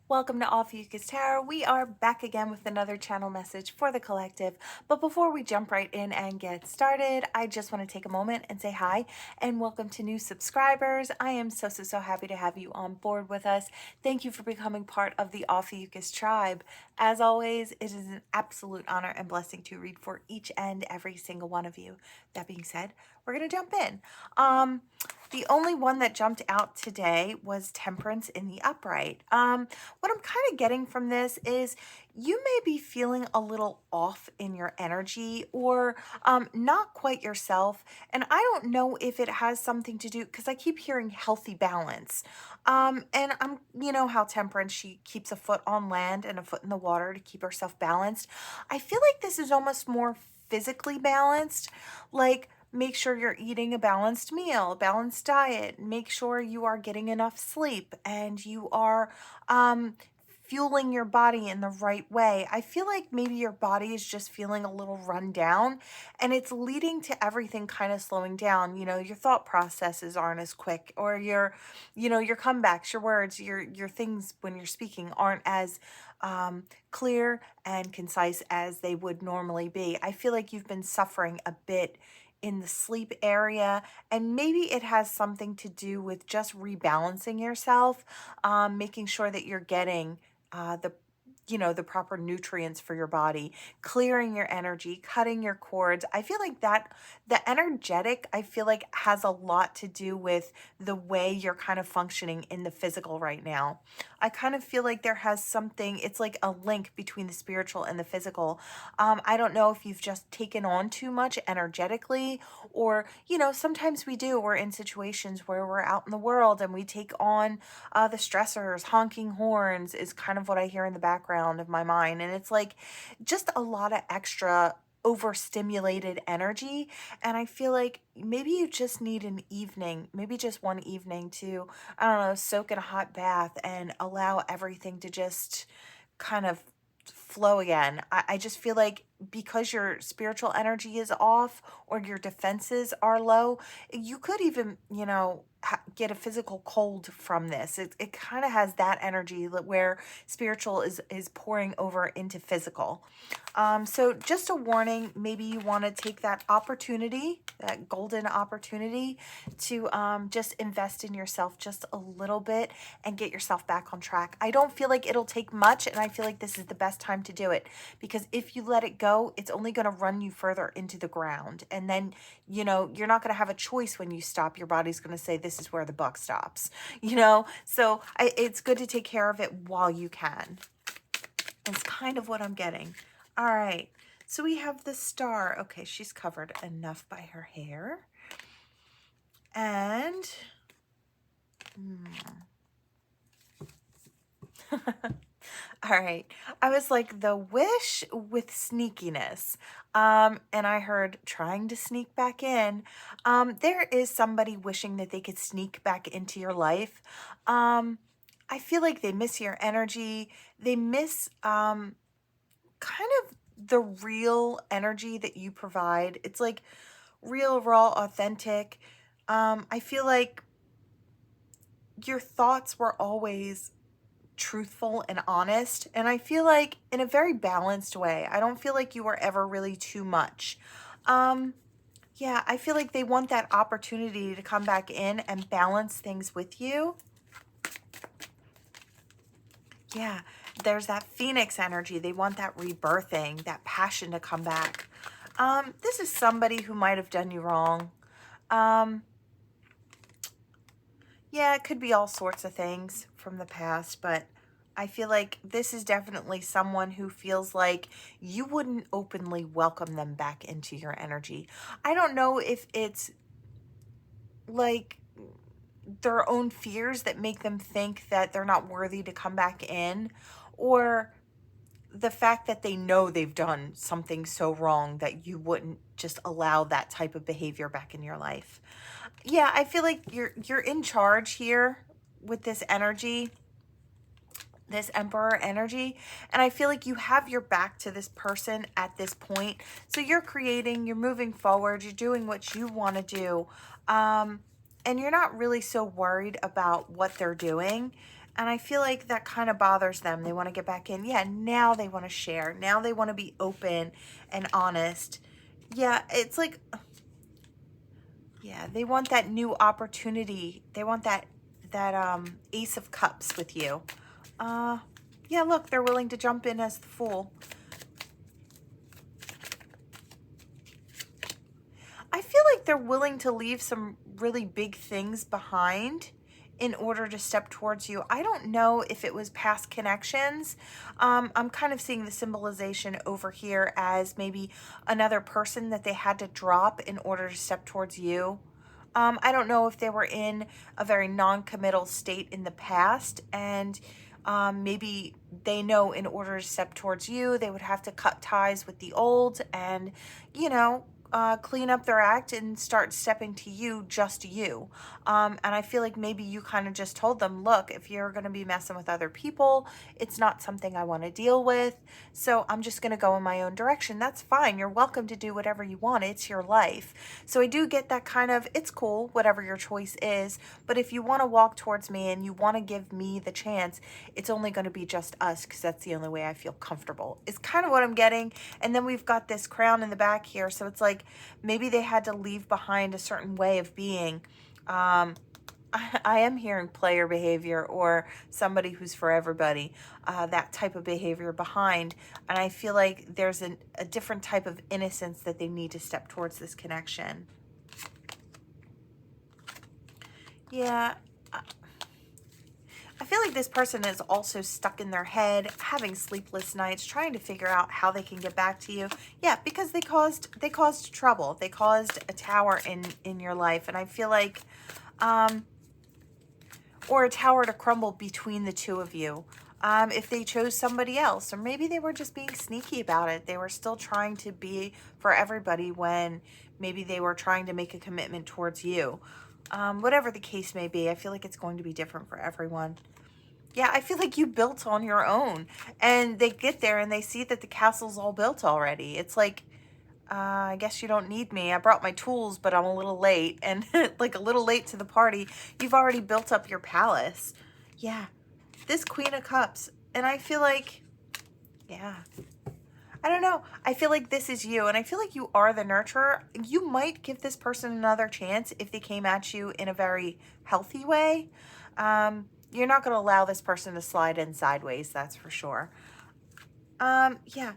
Welcome to Ophiuchus Tarot. We are back again with another channel message for the collective. But before we jump right in and get started, I just want to take a moment and say hi and welcome to new subscribers. I am so happy to have you on board with us. Thank you for becoming part of the Ophiuchus tribe. As always, it is an absolute honor and blessing to read for each and every single one of you. That being said, we're going to jump in. The only one that jumped out today was Temperance in the Upright. What I'm kind of getting from this is you may be feeling a little off in your energy or not quite yourself. And I don't know if it has something to do, because I keep hearing healthy balance. And you know how Temperance, she keeps a foot on land and a foot in the water to keep herself balanced. I feel like this is almost more physically balanced, like make sure you're eating a balanced meal, a balanced diet, make sure you are getting enough sleep and you are fueling your body in the right way. I feel like maybe your body is just feeling a little run down and it's leading to everything kind of slowing down. You know, your thought processes aren't as quick, or your comebacks, your words, your things when you're speaking aren't as clear and concise as they would normally be. I feel like you've been suffering a bit in the sleep area, and maybe it has something to do with just rebalancing yourself, making sure that you're getting the proper nutrients for your body, clearing your energy, cutting your cords. I feel like that the energetic, I feel like, has a lot to do with the way you're kind of functioning in the physical right now. I kind of feel like there has something, it's like a link between the spiritual and the physical. I don't know if you've just taken on too much energetically, or, sometimes we do. We're in situations where we're out in the world and we take on the stressors. Honking horns is kind of what I hear in the background of my mind. And it's like just a lot of extra overstimulated energy. And I feel like maybe you just need an evening, maybe just one evening to, I don't know, soak in a hot bath and allow everything to just kind of flow again. I just feel like because your spiritual energy is off or your defenses are low, you could even, get a physical cold from this. It kind of has that energy where spiritual is pouring over into physical. So just a warning, maybe you want to take that opportunity, that golden opportunity to just invest in yourself just a little bit and get yourself back on track. I don't feel like it'll take much, and I feel like this is the best time to do it, because if you let it go, it's only going to run you further into the ground. And then, you're not going to have a choice when you stop. Your body's going to say, this is where the buck stops, So it's good to take care of it while you can. It's kind of what I'm getting. All right. So we have the Star. Okay, she's covered enough by her hair. And all right. I was like, the Wish with sneakiness. And I heard trying to sneak back in. There is somebody wishing that they could sneak back into your life. I feel like they miss your energy. They miss kind of the real energy that you provide. It's like real, raw, authentic. I feel like your thoughts were always truthful and honest, and I feel like in a very balanced way. I don't feel like you were ever really too much. Yeah, I feel like they want that opportunity to come back in and balance things with you. Yeah, there's that Phoenix energy. They want that rebirthing, that passion to come back. This is somebody who might have done you wrong. Yeah, it could be all sorts of things from the past, but I feel like this is definitely someone who feels like you wouldn't openly welcome them back into your energy. I don't know if it's like their own fears that make them think that they're not worthy to come back in, or the fact that they know they've done something so wrong that you wouldn't just allow that type of behavior back in your life. Yeah, I feel like you're in charge here with this energy, this Emperor energy, and I feel like you have your back to this person at this point. So you're creating, you're moving forward, you're doing what you want to do, and you're not really so worried about what they're doing. And I feel like that kind of bothers them. They want to get back in. Yeah, now they want to share. Now they want to be open and honest. Yeah, it's like, yeah, they want that new opportunity. They want that Ace of Cups with you. Yeah, look, they're willing to jump in as the Fool. I feel like they're willing to leave some really big things behind in order to step towards you. I don't know if it was past connections. I'm kind of seeing the symbolization over here as maybe another person that they had to drop in order to step towards you. I don't know if they were in a very non-committal state in the past, and maybe they know in order to step towards you, they would have to cut ties with the old and, you know, clean up their act and start stepping to you, just you. And I feel like maybe you kind of just told them, look, if you're going to be messing with other people, it's not something I want to deal with. So I'm just going to go in my own direction. That's fine. You're welcome to do whatever you want. It's your life. So I do get that kind of, it's cool, whatever your choice is. But if you want to walk towards me and you want to give me the chance, it's only going to be just us, because that's the only way I feel comfortable. It's kind of what I'm getting. And then we've got this crown in the back here. So it's like, maybe they had to leave behind a certain way of being. I am hearing player behavior or somebody who's for everybody, that type of behavior behind. And I feel like there's a different type of innocence that they need to step towards this connection. Yeah. I feel like this person is also stuck in their head, having sleepless nights, trying to figure out how they can get back to you. Yeah, because they caused trouble. They caused a tower in your life. And I feel like, or a tower to crumble between the two of you. If they chose somebody else, or maybe they were just being sneaky about it. They were still trying to be for everybody when maybe they were trying to make a commitment towards you. Whatever the case may be, I feel like it's going to be different for everyone. Yeah, I feel like you built on your own, and they get there and they see that the castle's all built already. It's like, I guess you don't need me. I brought my tools, but I'm a little late, and like a little late to the party. You've already built up your palace. Yeah, this Queen of Cups, and I feel like, yeah, I don't know. I feel like this is you, and I feel like you are the nurturer. You might give this person another chance if they came at you in a very healthy way. You're not going to allow this person to slide in sideways, that's for sure. Yeah.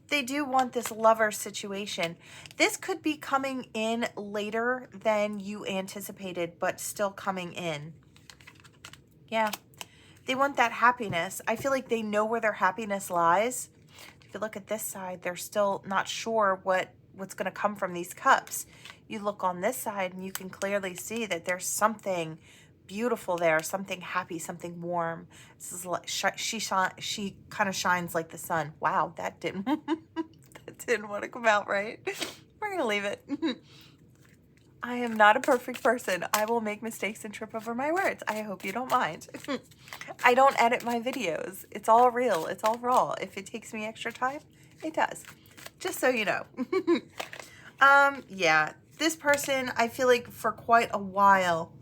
They do want this lover situation. This could be coming in later than you anticipated, but still coming in. Yeah. They want that happiness. I feel like they know where their happiness lies. If you look at this side, they're still not sure what's going to come from these cups. You look on this side and you can clearly see that there's something beautiful there, something happy, something warm. This is like she kind of shines like the sun. Wow, that didn't that didn't want to come out right. We're going to leave it. I am not a perfect person. I will make mistakes and trip over my words. I hope you don't mind. I don't edit my videos. It's all real. It's all raw. If it takes me extra time, it does. Just so you know. Yeah, this person, I feel like for quite a while,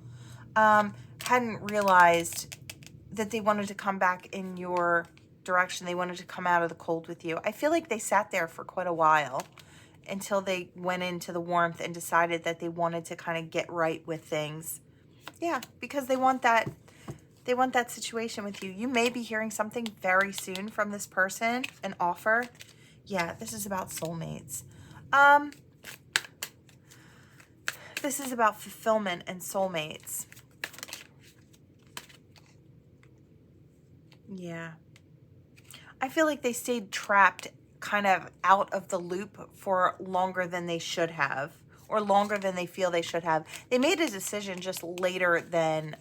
hadn't realized that they wanted to come back in your direction. They wanted to come out of the cold with you. I feel like they sat there for quite a while until they went into the warmth and decided that they wanted to kind of get right with things. Yeah, because they want that situation with you. You may be hearing something very soon from this person, an offer. Yeah, this is about soulmates. This is about fulfillment and soulmates. Yeah. I feel like they stayed trapped kind of out of the loop for longer than they should have, or longer than they feel they should have. They made a decision just later than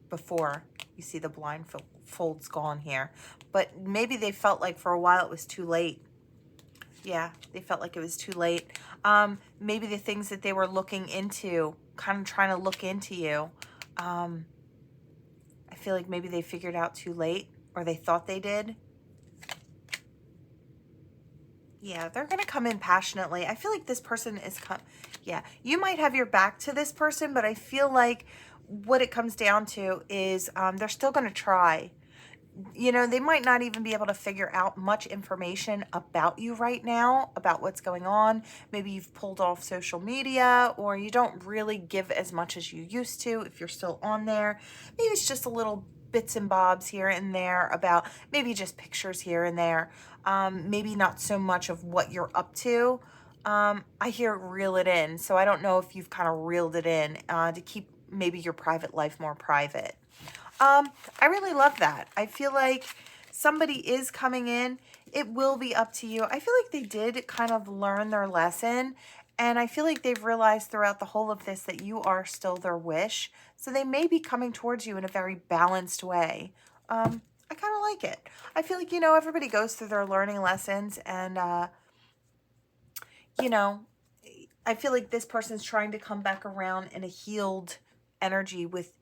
before. You see the blindfold's gone here. But maybe they felt like for a while it was too late. Yeah, they felt like it was too late. Maybe the things that they were looking into, kind of trying to look into you, I feel like maybe they figured out too late, or they thought they did. Yeah, they're going to come in passionately. I feel like this person is yeah, you might have your back to this person, but I feel like what it comes down to is they're still going to try. You know, they might not even be able to figure out much information about you right now, about what's going on. Maybe you've pulled off social media, or you don't really give as much as you used to if you're still on there. Maybe it's just a little bits and bobs here and there about maybe just pictures here and there. Maybe not so much of what you're up to. I hear reel it in. So I don't know if you've kind of reeled it in to keep maybe your private life more private. I really love that. I feel like somebody is coming in. It will be up to you. I feel like they did kind of learn their lesson, and I feel like they've realized throughout the whole of this that you are still their wish. So they may be coming towards you in a very balanced way. I kind of like it. I feel like, you know, everybody goes through their learning lessons, and, you know, I feel like this person's trying to come back around in a healed energy with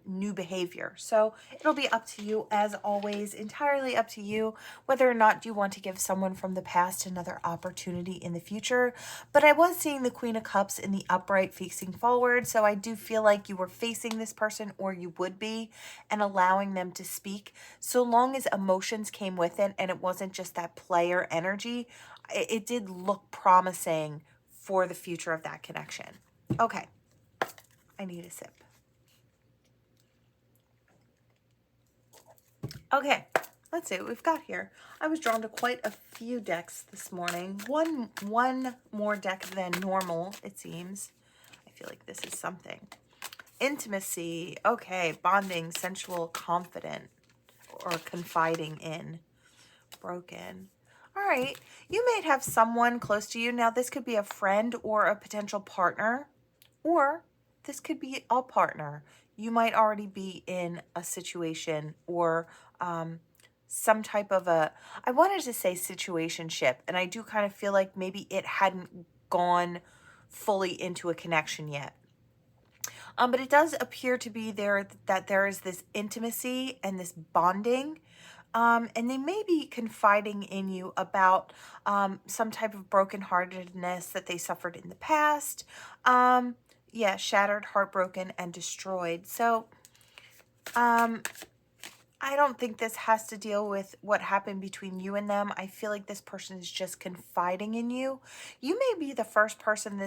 new behavior. So it'll be up to you, as always, entirely up to you, whether or not you want to give someone from the past another opportunity in the future. But I was seeing the Queen of Cups in the upright facing forward. So I do feel like you were facing this person, or you would be, and allowing them to speak. So long as emotions came with it and it wasn't just that player energy, it did look promising for the future of that connection. Okay, I need a sip. Okay, let's see what we've got here. I was drawn to quite a few decks this morning. One more deck than normal, it seems. I feel like this is something. Intimacy. Okay, bonding, sensual, confident, or confiding in. Broken. All right, you may have someone close to you. Now, this could be a friend or a potential partner, or this could be a partner. You might already be in a situation, or some type of I wanted to say situationship, and I do kind of feel like maybe it hadn't gone fully into a connection yet. But it does appear to be that there is this intimacy and this bonding. And they may be confiding in you about some type of brokenheartedness that they suffered in the past. Yeah, shattered, heartbroken, and destroyed. So I don't think this has to deal with what happened between you and them. I feel like this person is just confiding in you. You may be the first person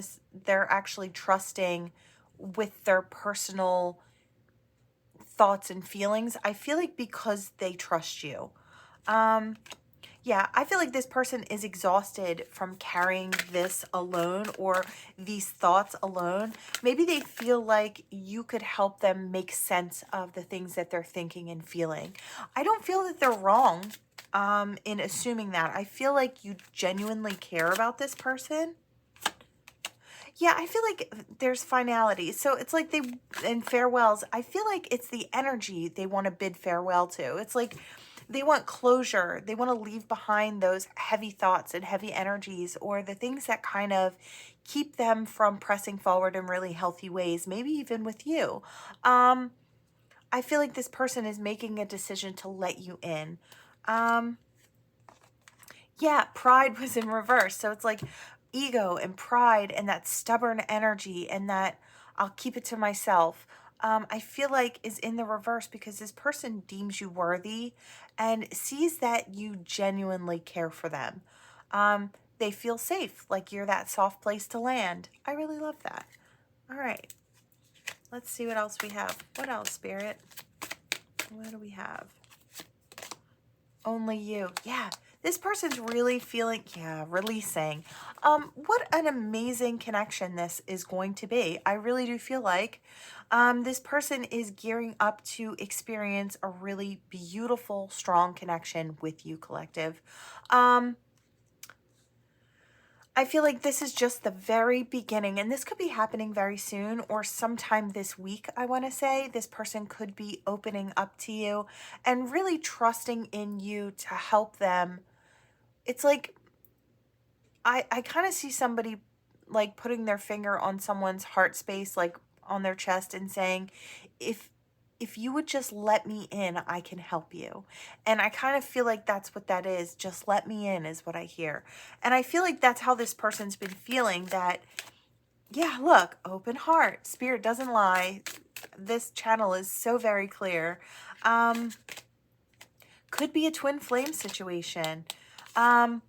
they're actually trusting with their personal thoughts and feelings. I feel like because they trust you. Yeah, I feel like this person is exhausted from carrying this alone, or these thoughts alone. Maybe they feel like you could help them make sense of the things that they're thinking and feeling. I don't feel that they're wrong in assuming that. I feel like you genuinely care about this person. Yeah, I feel like there's finality. So it's like and farewells, I feel like it's the energy they want to bid farewell to. It's like they want closure. They want to leave behind those heavy thoughts and heavy energies, or the things that kind of keep them from pressing forward in really healthy ways, maybe even with you. I feel like this person is making a decision to let you in. Yeah, pride was in reverse. So it's like ego and pride and that stubborn energy and that I'll keep it to myself. I feel like is in the reverse, because this person deems you worthy and sees that you genuinely care for them. They feel safe, like you're that soft place to land. I really love that. All right, let's see what else we have. What else, Spirit? What do we have? Only you. Yeah, this person's really feeling, yeah, releasing. What an amazing connection this is going to be. I really do feel like this person is gearing up to experience a really beautiful, strong connection with you, collective. I feel like this is just the very beginning, and this could be happening very soon or sometime this week. I want to say this person could be opening up to you and really trusting in you to help them. It's like I kind of see somebody like putting their finger on someone's heart space, like on their chest, and saying, if you would just let me in, I can help you. And I kind of feel like that's what that is. Just let me in is what I hear. And I feel like that's how this person's been feeling, that Yeah, look, open heart. Spirit doesn't lie. This channel is so very clear. Um, could be a twin flame situation. Um,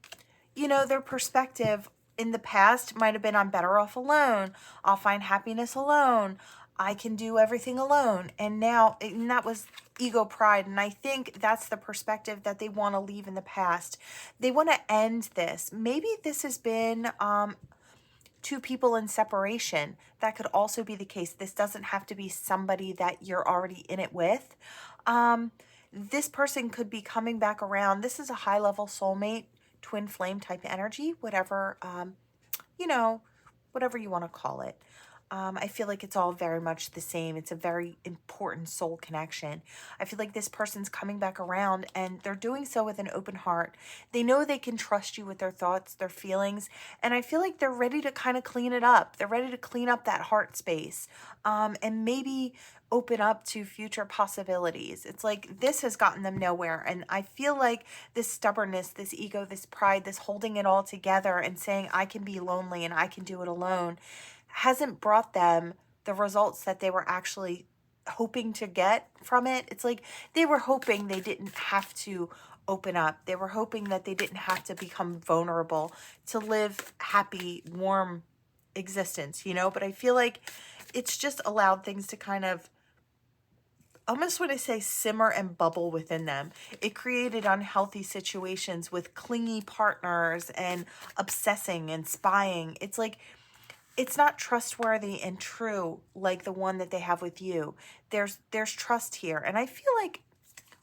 their perspective in the past might have been, I'm better off alone. I'll find happiness alone. I can do everything alone. And that was ego pride. And I think that's the perspective that they want to leave in the past. They want to end this. Maybe this has been two people in separation. That could also be the case. This doesn't have to be somebody that you're already in it with. This person could be coming back around. This is a high level soulmate, twin flame type energy, whatever, you know, whatever you want to call it. I feel like it's all very much the same. It's a very important soul connection. I feel like this person's coming back around and they're doing so with an open heart. They know they can trust you with their thoughts, their feelings, and I feel like they're ready to kind of clean it up. They're ready to clean up that heart space, and maybe open up to future possibilities. It's like this has gotten them nowhere. And I feel like this stubbornness, this ego, this pride, this holding it all together and saying, I can be lonely and I can do it alone, hasn't brought them the results that they were actually hoping to get from it. It's like they were hoping they didn't have to open up. They were hoping that they didn't have to become vulnerable to live happy, warm existence, but I feel like it's just allowed things to kind of, almost want to say, simmer and bubble within them. It created unhealthy situations with clingy partners and obsessing and spying. It's like it's not trustworthy and true like the one that they have with you. There's trust here. And I feel like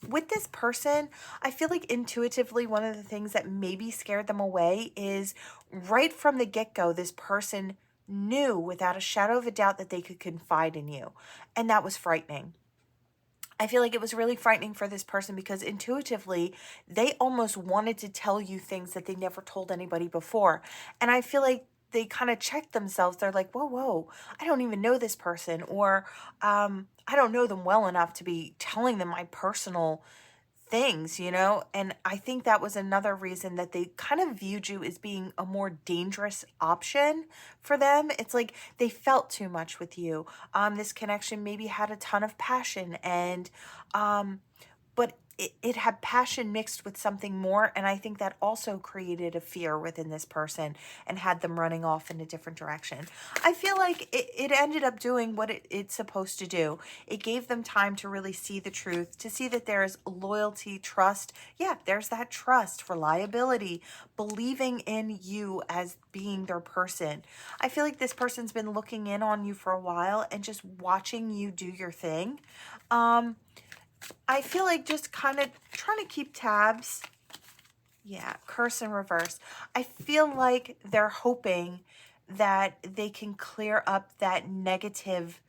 with this person, I feel like intuitively one of the things that maybe scared them away is right from the get-go, this person knew without a shadow of a doubt that they could confide in you. And that was frightening. I feel like it was really frightening for this person because intuitively they almost wanted to tell you things that they never told anybody before. And I feel like they kind of checked themselves. They're like, whoa, I don't even know this person, or I don't know them well enough to be telling them my personal things. And I think that was another reason that they kind of viewed you as being a more dangerous option for them. It's like they felt too much with you. This connection maybe had a ton of passion, and but it had passion mixed with something more. And I think that also created a fear within this person and had them running off in a different direction. I feel like it ended up doing what it's supposed to do. It gave them time to really see the truth, to see that there is loyalty, trust. Yeah, there's that trust, reliability, believing in you as being their person. I feel like this person's been looking in on you for a while and just watching you do your thing. I feel like just kind of trying to keep tabs. Yeah, curse in reverse. I feel like they're hoping that they can clear up that negative,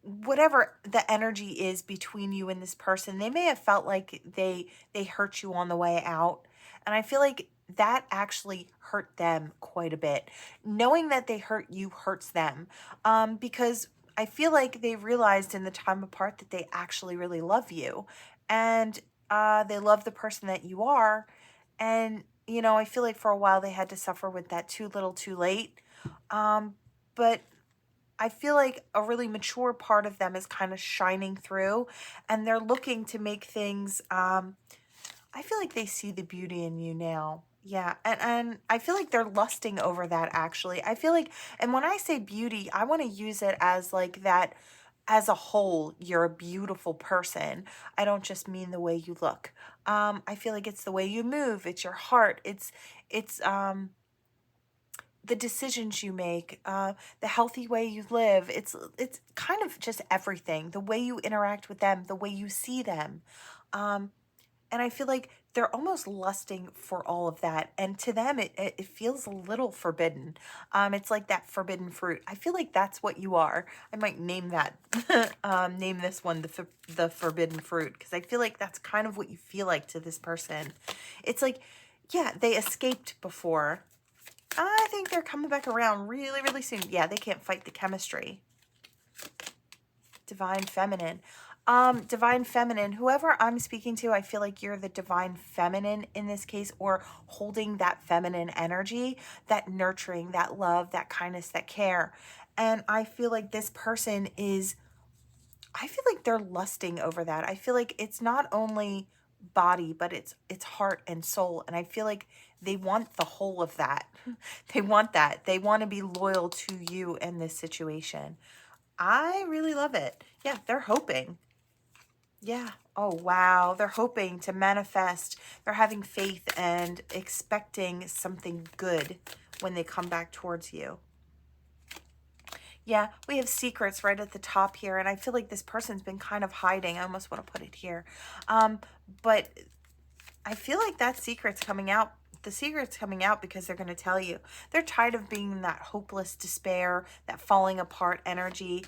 whatever the energy is between you and this person. They may have felt like they hurt you on the way out. And I feel like that actually hurt them quite a bit. Knowing that they hurt you hurts them. Because I feel like they realized in the time apart that they actually really love you. And they love the person that you are. And, I feel like for a while they had to suffer with that too little too late. But I feel like a really mature part of them is kind of shining through, and they're looking to make things, I feel like they see the beauty in you now. Yeah, and I feel like they're lusting over that actually. I feel like, and when I say beauty, I want to use it as like that as a whole, you're a beautiful person. I don't just mean the way you look. I feel like it's the way you move, it's your heart, it's the decisions you make, the healthy way you live. It's kind of just everything. The way you interact with them, the way you see them, and I feel like they're almost lusting for all of that. And to them, it feels a little forbidden. It's like that forbidden fruit. I feel like that's what you are. I might name that, name this one the forbidden fruit, because I feel like that's kind of what you feel like to this person. It's like, yeah, they escaped before. I think they're coming back around really, really soon. Yeah, they can't fight the chemistry. Divine feminine. Divine feminine, whoever I'm speaking to, I feel like you're the divine feminine in this case, or holding that feminine energy, that nurturing, that love, that kindness, that care. And I feel like this person is, I feel like they're lusting over that. I feel like it's not only body, but it's heart and soul. And I feel like they want the whole of that. They want that. They want to be loyal to you in this situation. I really love it. Yeah, they're hoping. Yeah. Oh, wow. They're hoping to manifest. They're having faith and expecting something good when they come back towards you. Yeah, we have secrets right at the top here, and I feel like this person's been kind of hiding. I almost want to put it here. But I feel like that secret's coming out. The secret's coming out because they're going to tell you. They're tired of being in that hopeless despair, that falling apart energy.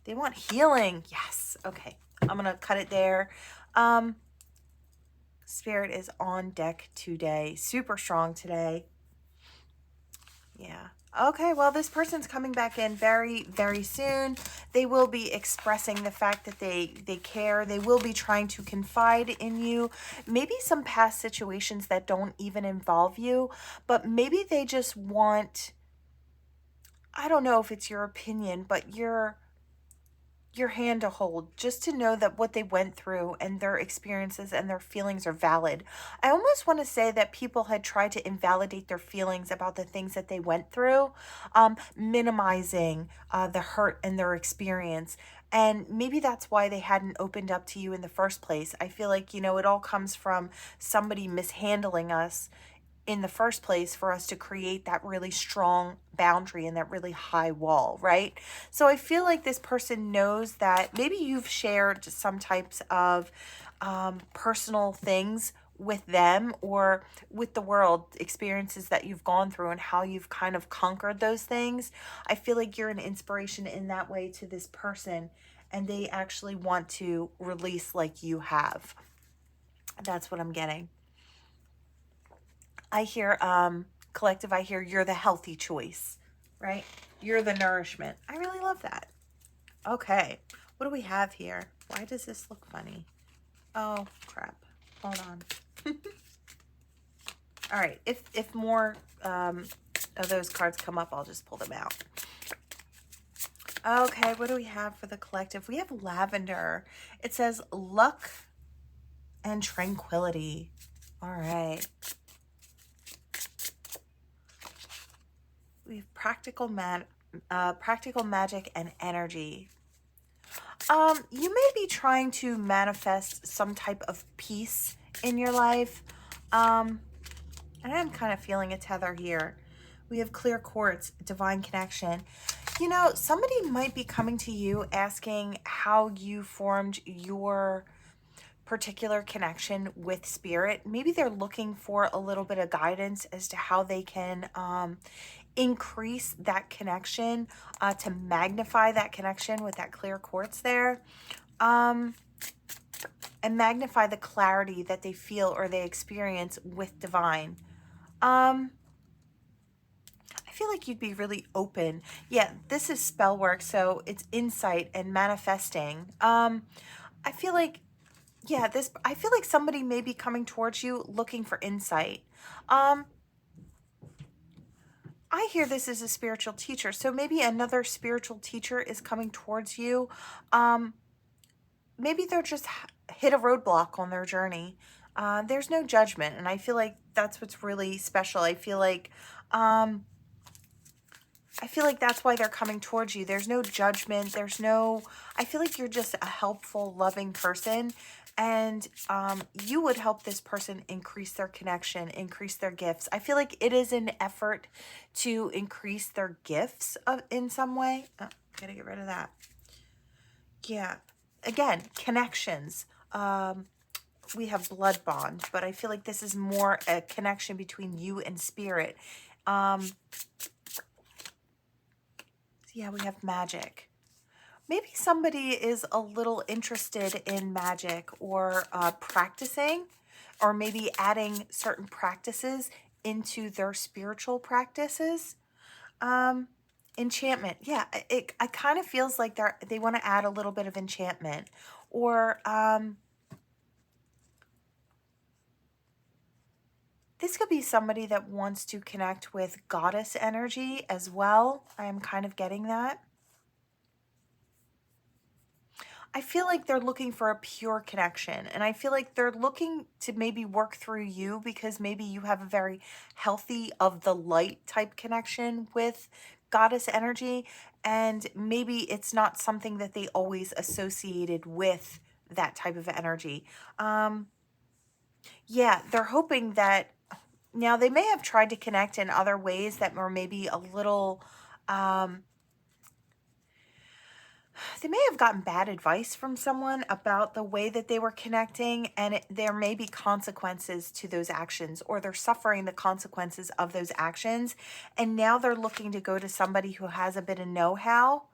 They want healing. Yes. Okay. I'm going to cut it there. Spirit is on deck today. Super strong today. Yeah. Okay, well, this person's coming back in very, very soon. They will be expressing the fact that they care. They will be trying to confide in you. Maybe some past situations that don't even involve you, but maybe they just want, I don't know if it's your opinion, but your hand to hold, just to know that what they went through and their experiences and their feelings are valid. I almost want to say that people had tried to invalidate their feelings about the things that they went through, minimizing the hurt and their experience. And maybe that's why they hadn't opened up to you in the first place. I feel like, you know, it all comes from somebody mishandling us in the first place for us to create that really strong boundary and that really high wall, right? So I feel like this person knows that maybe you've shared some types of personal things with them or with the world, experiences that you've gone through and how you've kind of conquered those things. I feel like you're an inspiration in that way to this person, and they actually want to release like you have. That's what I'm getting. I hear, collective, I hear you're the healthy choice, right? You're the nourishment. I really love that. Okay. What do we have here? Why does this look funny? Oh, crap. Hold on. All right. If more of those cards come up, I'll just pull them out. Okay. What do we have for the collective? We have lavender. It says luck and tranquility. All right. We have practical magic and energy. You may be trying to manifest some type of peace in your life. And I'm kind of feeling a tether here. We have clear quartz, divine connection. You know, somebody might be coming to you asking how you formed your particular connection with spirit. Maybe they're looking for a little bit of guidance as to how they can increase that connection, to magnify that connection with that clear quartz there, and magnify the clarity that they feel or they experience with divine. I feel like you'd be really open. Yeah, this is spell work, so it's insight and manifesting. I feel like, yeah, I feel like somebody may be coming towards you looking for insight. I hear this as a spiritual teacher, so maybe another spiritual teacher is coming towards you. Maybe they're just hit a roadblock on their journey. There's no judgment, and I feel like that's what's really special. I feel like that's why they're coming towards you. There's no judgment. I feel like you're just a helpful, loving person. And you would help this person increase their connection, increase their gifts. I feel like it is an effort to increase their gifts in some way. Oh, gotta get rid of that. Yeah. Again, connections. We have blood bond, but I feel like this is more a connection between you and spirit. Yeah, we have magic. Maybe somebody is a little interested in magic or practicing, or maybe adding certain practices into their spiritual practices. Enchantment. Yeah, it kind of feels like they want to add a little bit of enchantment, Or this could be somebody that wants to connect with goddess energy as well. I am kind of getting that. I feel like they're looking for a pure connection, and I feel like they're looking to maybe work through you because maybe you have a very healthy of the light type connection with goddess energy, and maybe it's not something that they always associated with that type of energy. Yeah, they're hoping that now they may have tried to connect in other ways that were maybe a little they may have gotten bad advice from someone about the way that they were connecting, and there may be consequences to those actions, or they're suffering the consequences of those actions, and now they're looking to go to somebody who has a bit of know-how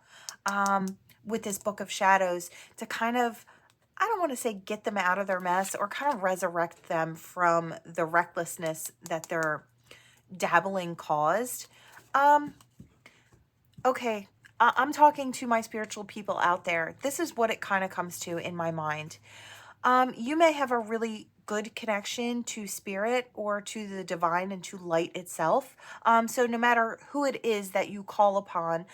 with this Book of Shadows to kind of, I don't want to say get them out of their mess, or kind of resurrect them from the recklessness that their dabbling caused. Okay, I'm talking to my spiritual people out there. This is what it kind of comes to in my mind. You may have a really good connection to spirit or to the divine and to light itself. So no matter who it is that you call upon,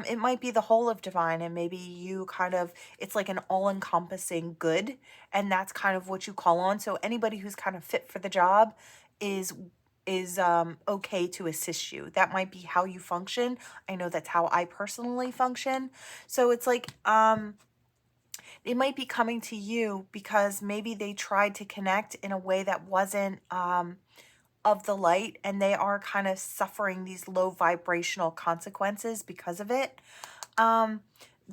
it might be the whole of divine, and maybe you kind of, it's like an all-encompassing good, and that's kind of what you call on. So anybody who's kind of fit for the job is okay to assist you. That might be how you function. I know that's how I personally function. So it's like they might be coming to you because maybe they tried to connect in a way that wasn't of the light, and they are kind of suffering these low vibrational consequences because of it.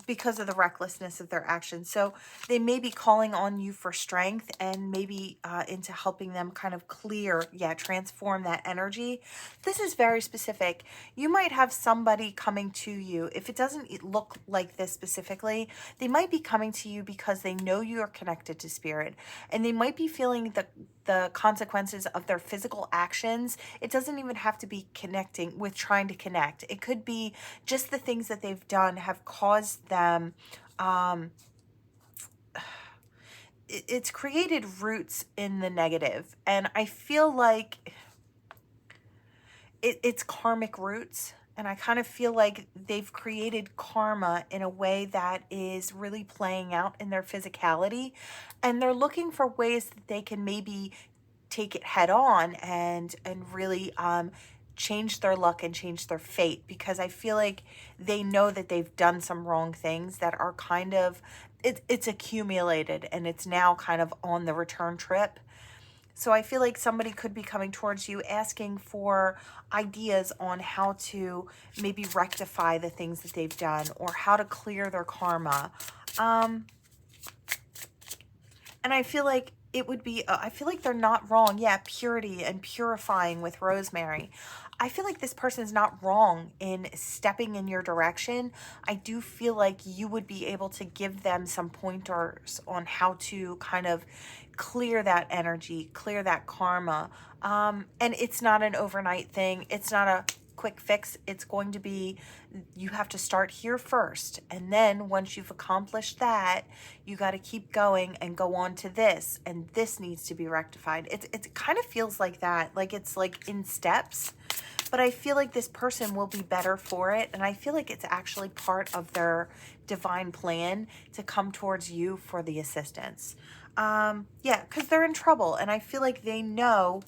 Because of the recklessness of their actions. So they may be calling on you for strength, and maybe into helping them kind of clear, transform that energy. This is very specific. You might have somebody coming to you. If it doesn't look like this specifically, they might be coming to you because they know you are connected to spirit, and they might be feeling the consequences of their physical actions. It doesn't even have to be connecting with trying to connect. It could be just the things that they've done have caused them, it's created roots in the negative. And I feel like it's karmic roots. And I kind of feel like they've created karma in a way that is really playing out in their physicality. And they're looking for ways that they can maybe take it head on and really change their luck and change their fate, because I feel like they know that they've done some wrong things that are kind of it's accumulated, and it's now kind of on the return trip. So I feel like somebody could be coming towards you asking for ideas on how to maybe rectify the things that they've done, or how to clear their karma. And I feel like it would be, I feel like they're not wrong. Yeah, purity and purifying with rosemary. I feel like this person's not wrong in stepping in your direction. I do feel like you would be able to give them some pointers on how to kind of clear that energy, clear that karma. And it's not an overnight thing. It's not a quick fix. It's going to be, you have to start here first, and then once you've accomplished that, you got to keep going and go on to this, and this needs to be rectified. It kind of feels like that, like it's like in steps. But I feel like this person will be better for it, and I feel like it's actually part of their divine plan to come towards you for the assistance. Yeah, because they're in trouble, and I feel like they know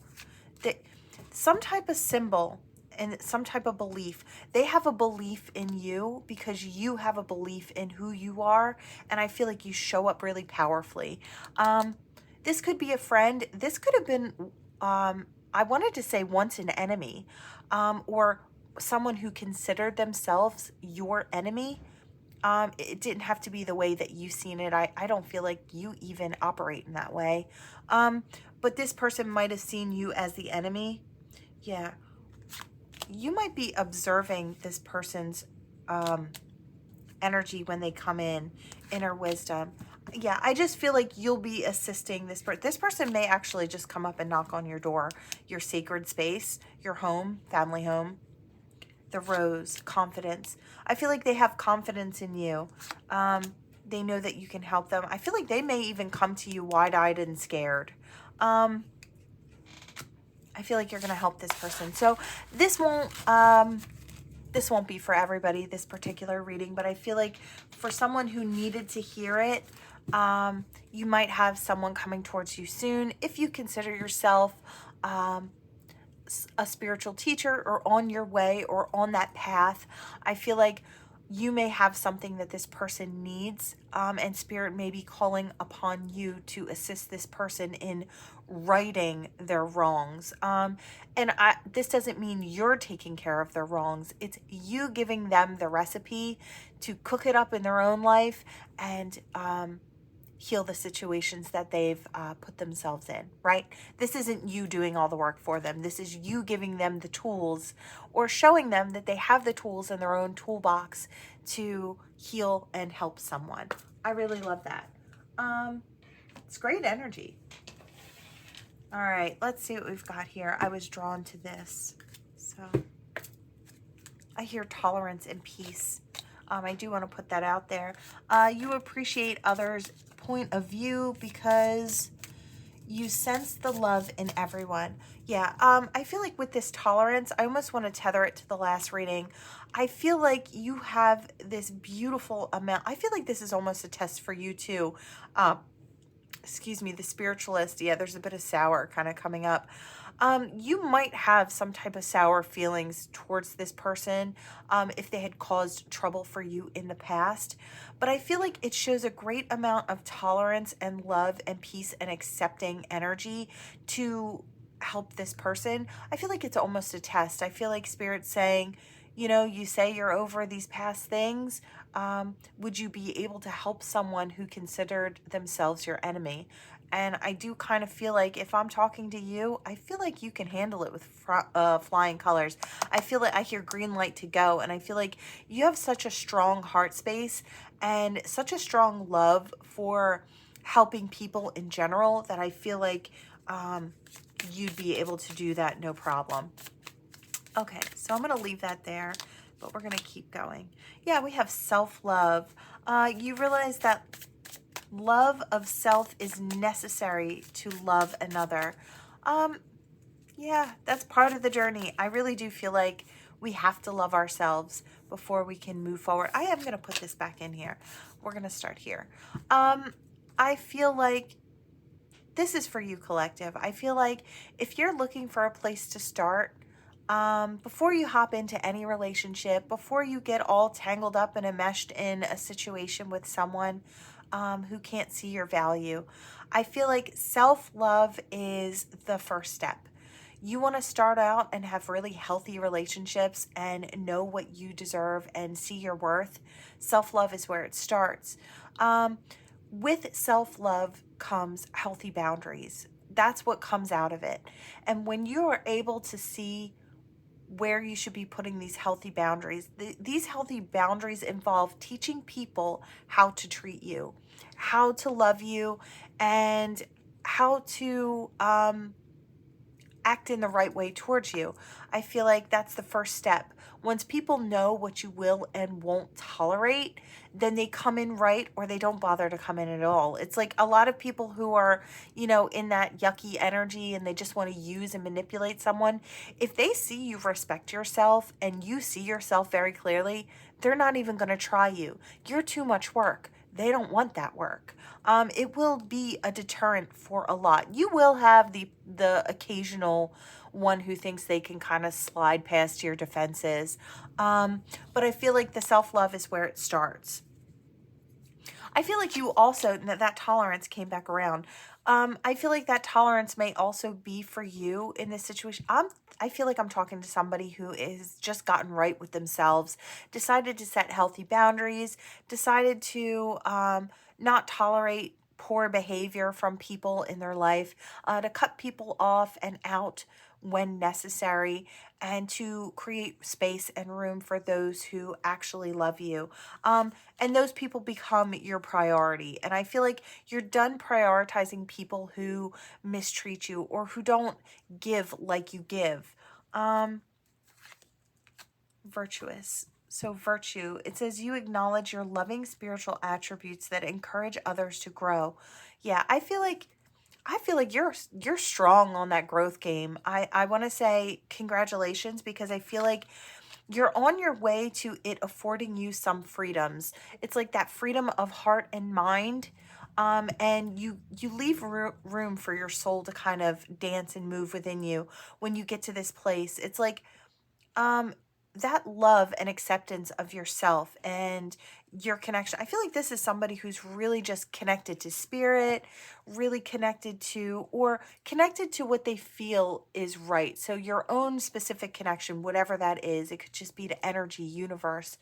that some type of symbol and some type of belief, they have a belief in you because you have a belief in who you are, and I feel like you show up really powerfully. This could be a friend. This could have been, I wanted to say once an enemy, or someone who considered themselves your enemy. It didn't have to be the way that you've seen it. I don't feel like you even operate in that way. But this person might have seen you as the enemy. Yeah. You might be observing this person's energy when they come in, inner wisdom. Yeah, I just feel like you'll be assisting this person. This person may actually just come up and knock on your door, your sacred space, your home, family home. The rose, confidence. I feel like they have confidence in you. They know that you can help them. I feel like they may even come to you wide-eyed and scared. I feel like you're going to help this person. So this won't be for everybody, this particular reading, but I feel like for someone who needed to hear it, you might have someone coming towards you soon. If you consider yourself a spiritual teacher or on your way or on that path, I feel like you may have something that this person needs, and spirit may be calling upon you to assist this person in righting their wrongs. This doesn't mean you're taking care of their wrongs. It's you giving them the recipe to cook it up in their own life and heal the situations that they've put themselves in, right? This isn't you doing all the work for them. This is you giving them the tools or showing them that they have the tools in their own toolbox to heal and help someone. I really love that. It's great energy. All right, let's see what we've got here. I was drawn to this. So I hear tolerance and peace. I do want to put that out there. You appreciate others' point of view because you sense the love in everyone. Yeah, I feel like with this tolerance, I almost want to tether it to the last reading. I feel like you have this beautiful amount. I feel like this is almost a test for you too. Excuse me, the spiritualist. Yeah, there's a bit of sour kind of coming up. You might have some type of sour feelings towards this person if they had caused trouble for you in the past. But I feel like it shows a great amount of tolerance and love and peace and accepting energy to help this person. I feel like it's almost a test. I feel like Spirit's saying, you know, you say you're over these past things. Would you be able to help someone who considered themselves your enemy? And I do kind of feel like if I'm talking to you, I feel like you can handle it with flying colors. I feel like I hear green light to go. And I feel like you have such a strong heart space and such a strong love for helping people in general that I feel like you'd be able to do that no problem. Okay, so I'm going to leave that there, but we're going to keep going. Yeah, we have self-love. You realize that love of self is necessary to love another. Yeah, that's part of the journey. I really do feel like we have to love ourselves before we can move forward. I am going to put this back in here. We're going to start here. I feel like this is for you, collective. I feel like if you're looking for a place to start, before you hop into any relationship, before you get all tangled up and enmeshed in a situation with someone who can't see your value, I feel like self-love is the first step. You want to start out and have really healthy relationships and know what you deserve and see your worth. Self-love is where it starts. With self-love comes healthy boundaries. That's what comes out of it. And when you are able to see where you should be putting these healthy boundaries. These healthy boundaries involve teaching people how to treat you, how to love you, and how to act in the right way towards you. I feel like that's the first step. Once people know what you will and won't tolerate, then they come in right or they don't bother to come in at all. It's like a lot of people who are, you know, in that yucky energy and they just want to use and manipulate someone. If they see you respect yourself and you see yourself very clearly, they're not even going to try you. You're too much work. They don't want that work. It will be a deterrent for a lot. You will have the occasional one who thinks they can kind of slide past your defenses. But I feel like the self-love is where it starts. I feel like you also, that tolerance came back around. I feel like that tolerance may also be for you in this situation. I feel like I'm talking to somebody who is just gotten right with themselves, decided to set healthy boundaries, decided to not tolerate poor behavior from people in their life, to cut people off and out when necessary, and to create space and room for those who actually love you. And those people become your priority. And I feel like you're done prioritizing people who mistreat you or who don't give like you give. Virtuous. So virtue, it says you acknowledge your loving spiritual attributes that encourage others to grow. Yeah, I feel like you're strong on that growth game. I want to say congratulations, because I feel like you're on your way to it affording you some freedoms. It's like that freedom of heart and mind. And you leave room for your soul to kind of dance and move within you when you get to this place. It's like um that love and acceptance of yourself and your connection. I feel like this is somebody who's really just connected to spirit, really connected to, or connected to what they feel is right. So your own specific connection, whatever that is, it could just be to energy, universe,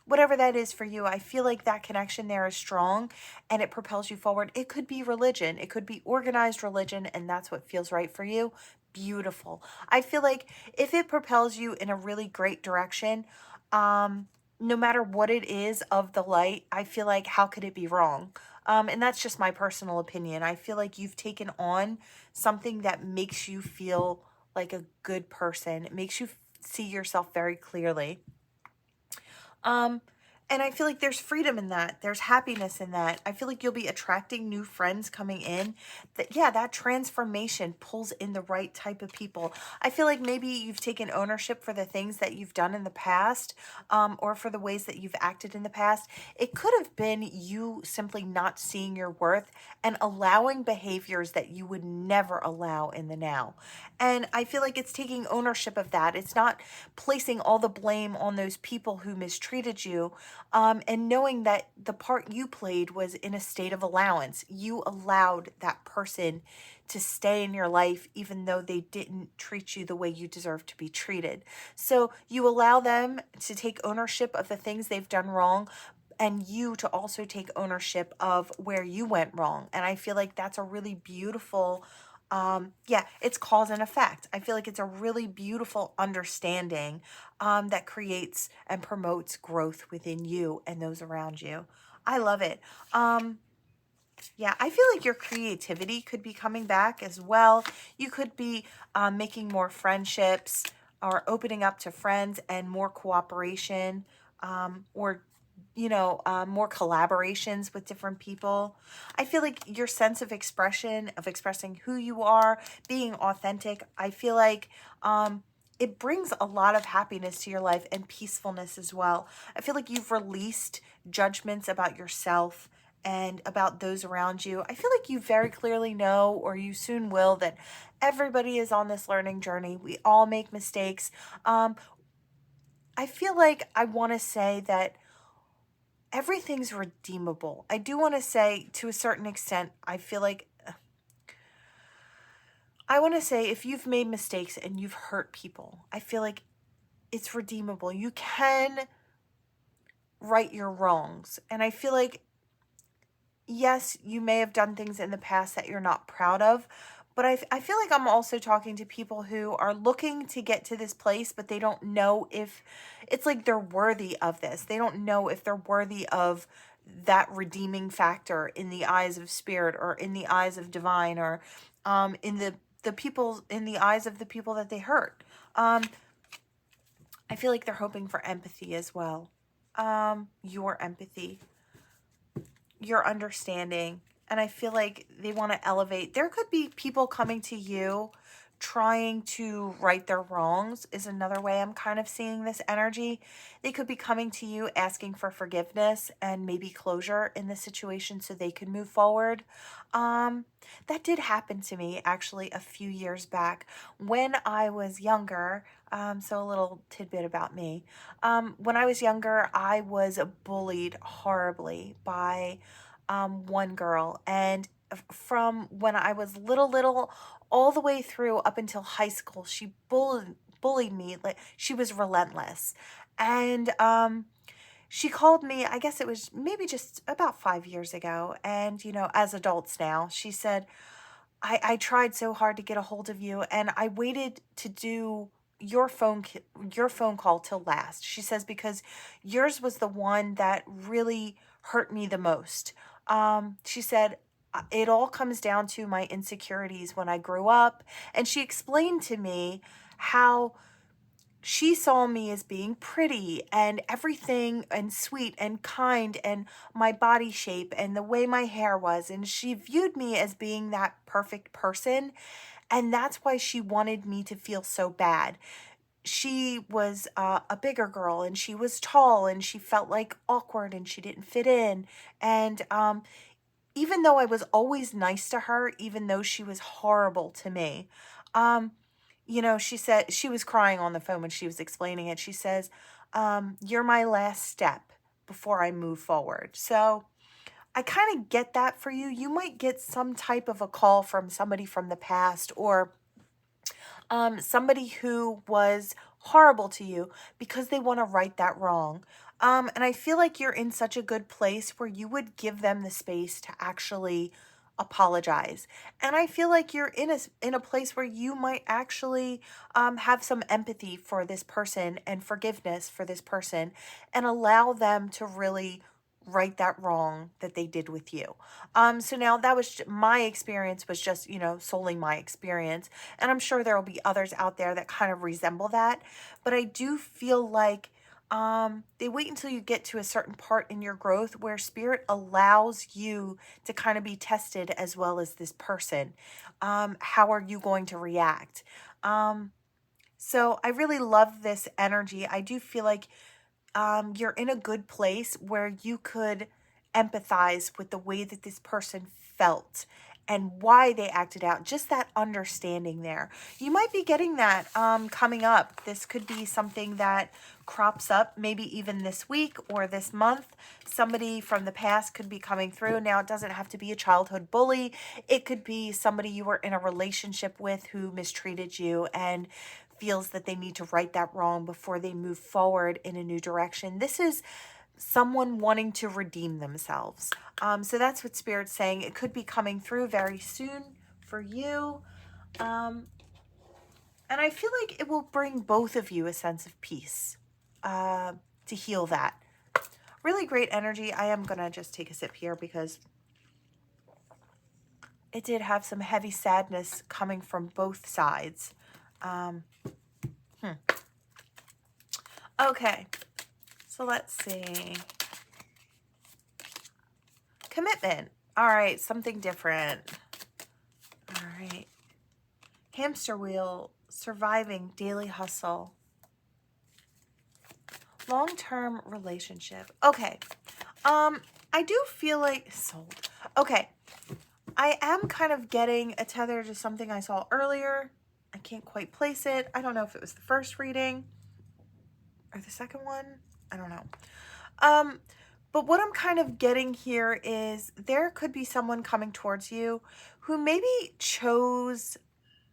whatever that is for you. I feel like that connection there is strong and it propels you forward. It could be religion, it could be organized religion, and that's what feels right for you. Beautiful. I feel like if it propels you in a really great direction, no matter what it is of the light, I feel like how could it be wrong? And that's just my personal opinion. I feel like you've taken on something that makes you feel like a good person. It makes you see yourself very clearly. Um, and I feel like there's freedom in that. There's happiness in that. I feel like you'll be attracting new friends coming in. That, yeah, that transformation pulls in the right type of people. I feel like maybe you've taken ownership for the things that you've done in the past, or for the ways that you've acted in the past. It could have been you simply not seeing your worth and allowing behaviors that you would never allow in the now. And I feel like it's taking ownership of that. It's not placing all the blame on those people who mistreated you, and knowing that the part you played was in a state of allowance. You allowed that person to stay in your life even though they didn't treat you the way you deserve to be treated. So you allow them to take ownership of the things they've done wrong, and you to also take ownership of where you went wrong. And I feel like that's a really beautiful, yeah, it's cause and effect. I feel like it's a really beautiful understanding, that creates and promotes growth within you and those around you. I love it. Yeah, I feel like your creativity could be coming back as well. You could be making more friendships or opening up to friends and more cooperation, or more collaborations with different people. I feel like your sense of expression, of expressing who you are, being authentic, I feel like it brings a lot of happiness to your life and peacefulness as well. I feel like you've released judgments about yourself and about those around you. I feel like you very clearly know, or you soon will, that everybody is on this learning journey. We all make mistakes. I feel like I want to say that everything's redeemable. I do want to say, to a certain extent, I want to say if you've made mistakes and you've hurt people, I feel like it's redeemable. You can right your wrongs. And I feel like, yes, you may have done things in the past that you're not proud of, but I feel like I'm also talking to people who are looking to get to this place, but they don't know if it's like they're worthy of this. They don't know if they're worthy of that redeeming factor in the eyes of spirit, or in the eyes of divine, or in the people, in the eyes of the people that they hurt. I feel like they're hoping for empathy as well. Your empathy, your understanding. And I feel like they want to elevate. There could be people coming to you trying to right their wrongs, is another way I'm kind of seeing this energy. They could be coming to you asking for forgiveness and maybe closure in the situation so they can move forward. That did happen to me actually a few years back when I was younger. So a little tidbit about me. When I was younger, I was bullied horribly by one girl. And from when I was little, all the way through up until high school, she bullied me. Like, she was relentless. And she called me, I guess it was maybe just about 5 years ago. And, as adults now, she said, I tried so hard to get a hold of you, and I waited to do your phone call till last. She says, because yours was the one that really hurt me the most. She said, it all comes down to my insecurities when I grew up. And she explained to me how she saw me as being pretty and everything and sweet and kind and my body shape and the way my hair was. And she viewed me as being that perfect person. And that's why she wanted me to feel so bad. She was a bigger girl and she was tall and she felt like awkward and she didn't fit in. And even though I was always nice to her, even though she was horrible to me, um, she said, she was crying on the phone when she was explaining it. She says, you're my last step before I move forward. So I kind of get that for you. You might get some type of a call from somebody from the past, or somebody who was horrible to you because they want to right that wrong. And I feel like you're in such a good place where you would give them the space to actually apologize. And I feel like you're in a place where you might actually have some empathy for this person and forgiveness for this person, and allow them to really right that wrong that they did with you. So now that was my experience, was just, solely my experience. And I'm sure there will be others out there that kind of resemble that. But I do feel like they wait until you get to a certain part in your growth where spirit allows you to kind of be tested as well as this person. How are you going to react? So I really love this energy. I do feel like you're in a good place where you could empathize with the way that this person felt and why they acted out. Just that understanding there. You might be getting that coming up. This could be something that crops up maybe even this week or this month. Somebody from the past could be coming through. Now, it doesn't have to be a childhood bully. It could be somebody you were in a relationship with who mistreated you and feels that they need to right that wrong before they move forward in a new direction. This is someone wanting to redeem themselves. So that's what Spirit's saying. It could be coming through very soon for you. And I feel like it will bring both of you a sense of peace to heal that. Really great energy. I am going to just take a sip here because it did have some heavy sadness coming from both sides. Okay, so let's see. Commitment. All right, something different. All right. Hamster wheel, surviving, daily hustle. Long-term relationship. Okay. I do feel like sold. Okay. I am kind of getting a tether to something I saw earlier. I can't quite place it. I don't know if it was the first reading or the second one. I don't know. But what I'm kind of getting here is there could be someone coming towards you who maybe chose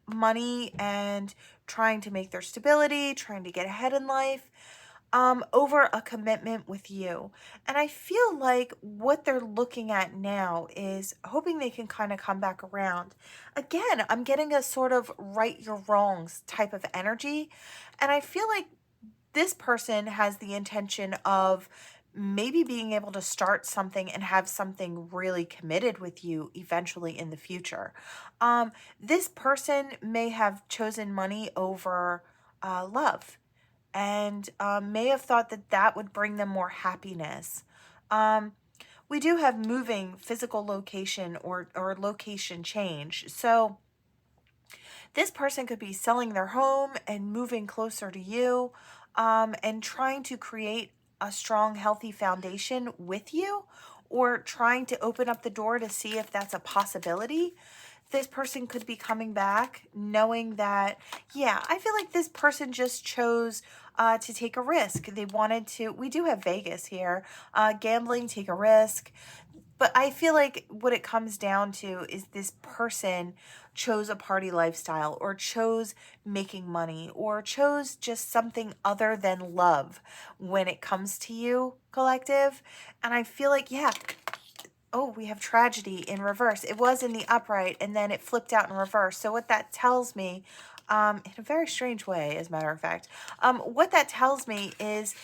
money and trying to make their stability, trying to get ahead in life, over a commitment with you. And I feel like what they're looking at now is hoping they can kind of come back around. Again, I'm getting a sort of right your wrongs type of energy. And I feel like this person has the intention of maybe being able to start something and have something really committed with you eventually in the future. This person may have chosen money over love, and may have thought that that would bring them more happiness. We do have moving, physical location, or location change. So this person could be selling their home and moving closer to you, and trying to create a strong, healthy foundation with you, or trying to open up the door to see if that's a possibility. This person could be coming back knowing that, yeah, I feel like this person just chose to take a risk. They wanted to, we do have Vegas here, gambling, take a risk. But I feel like what it comes down to is this person chose a party lifestyle, or chose making money, or chose just something other than love when it comes to you, collective. And I feel like, yeah, oh, we have tragedy in reverse. It was in the upright and then it flipped out in reverse. So what that tells me, in a very strange way, as a matter of fact, what that tells me is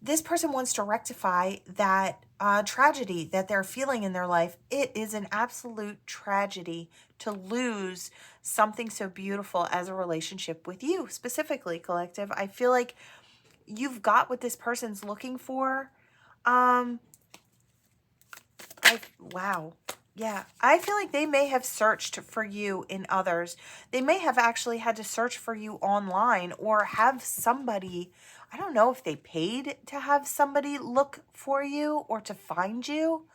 this person wants to rectify that tragedy that they're feeling in their life. It is an absolute tragedy to lose something so beautiful as a relationship with you, specifically, collective. I feel like you've got what this person's looking for. Wow. Yeah, I feel like they may have searched for you in others. They may have actually had to search for you online or have somebody, I don't know if they paid to have somebody look for you or to find you,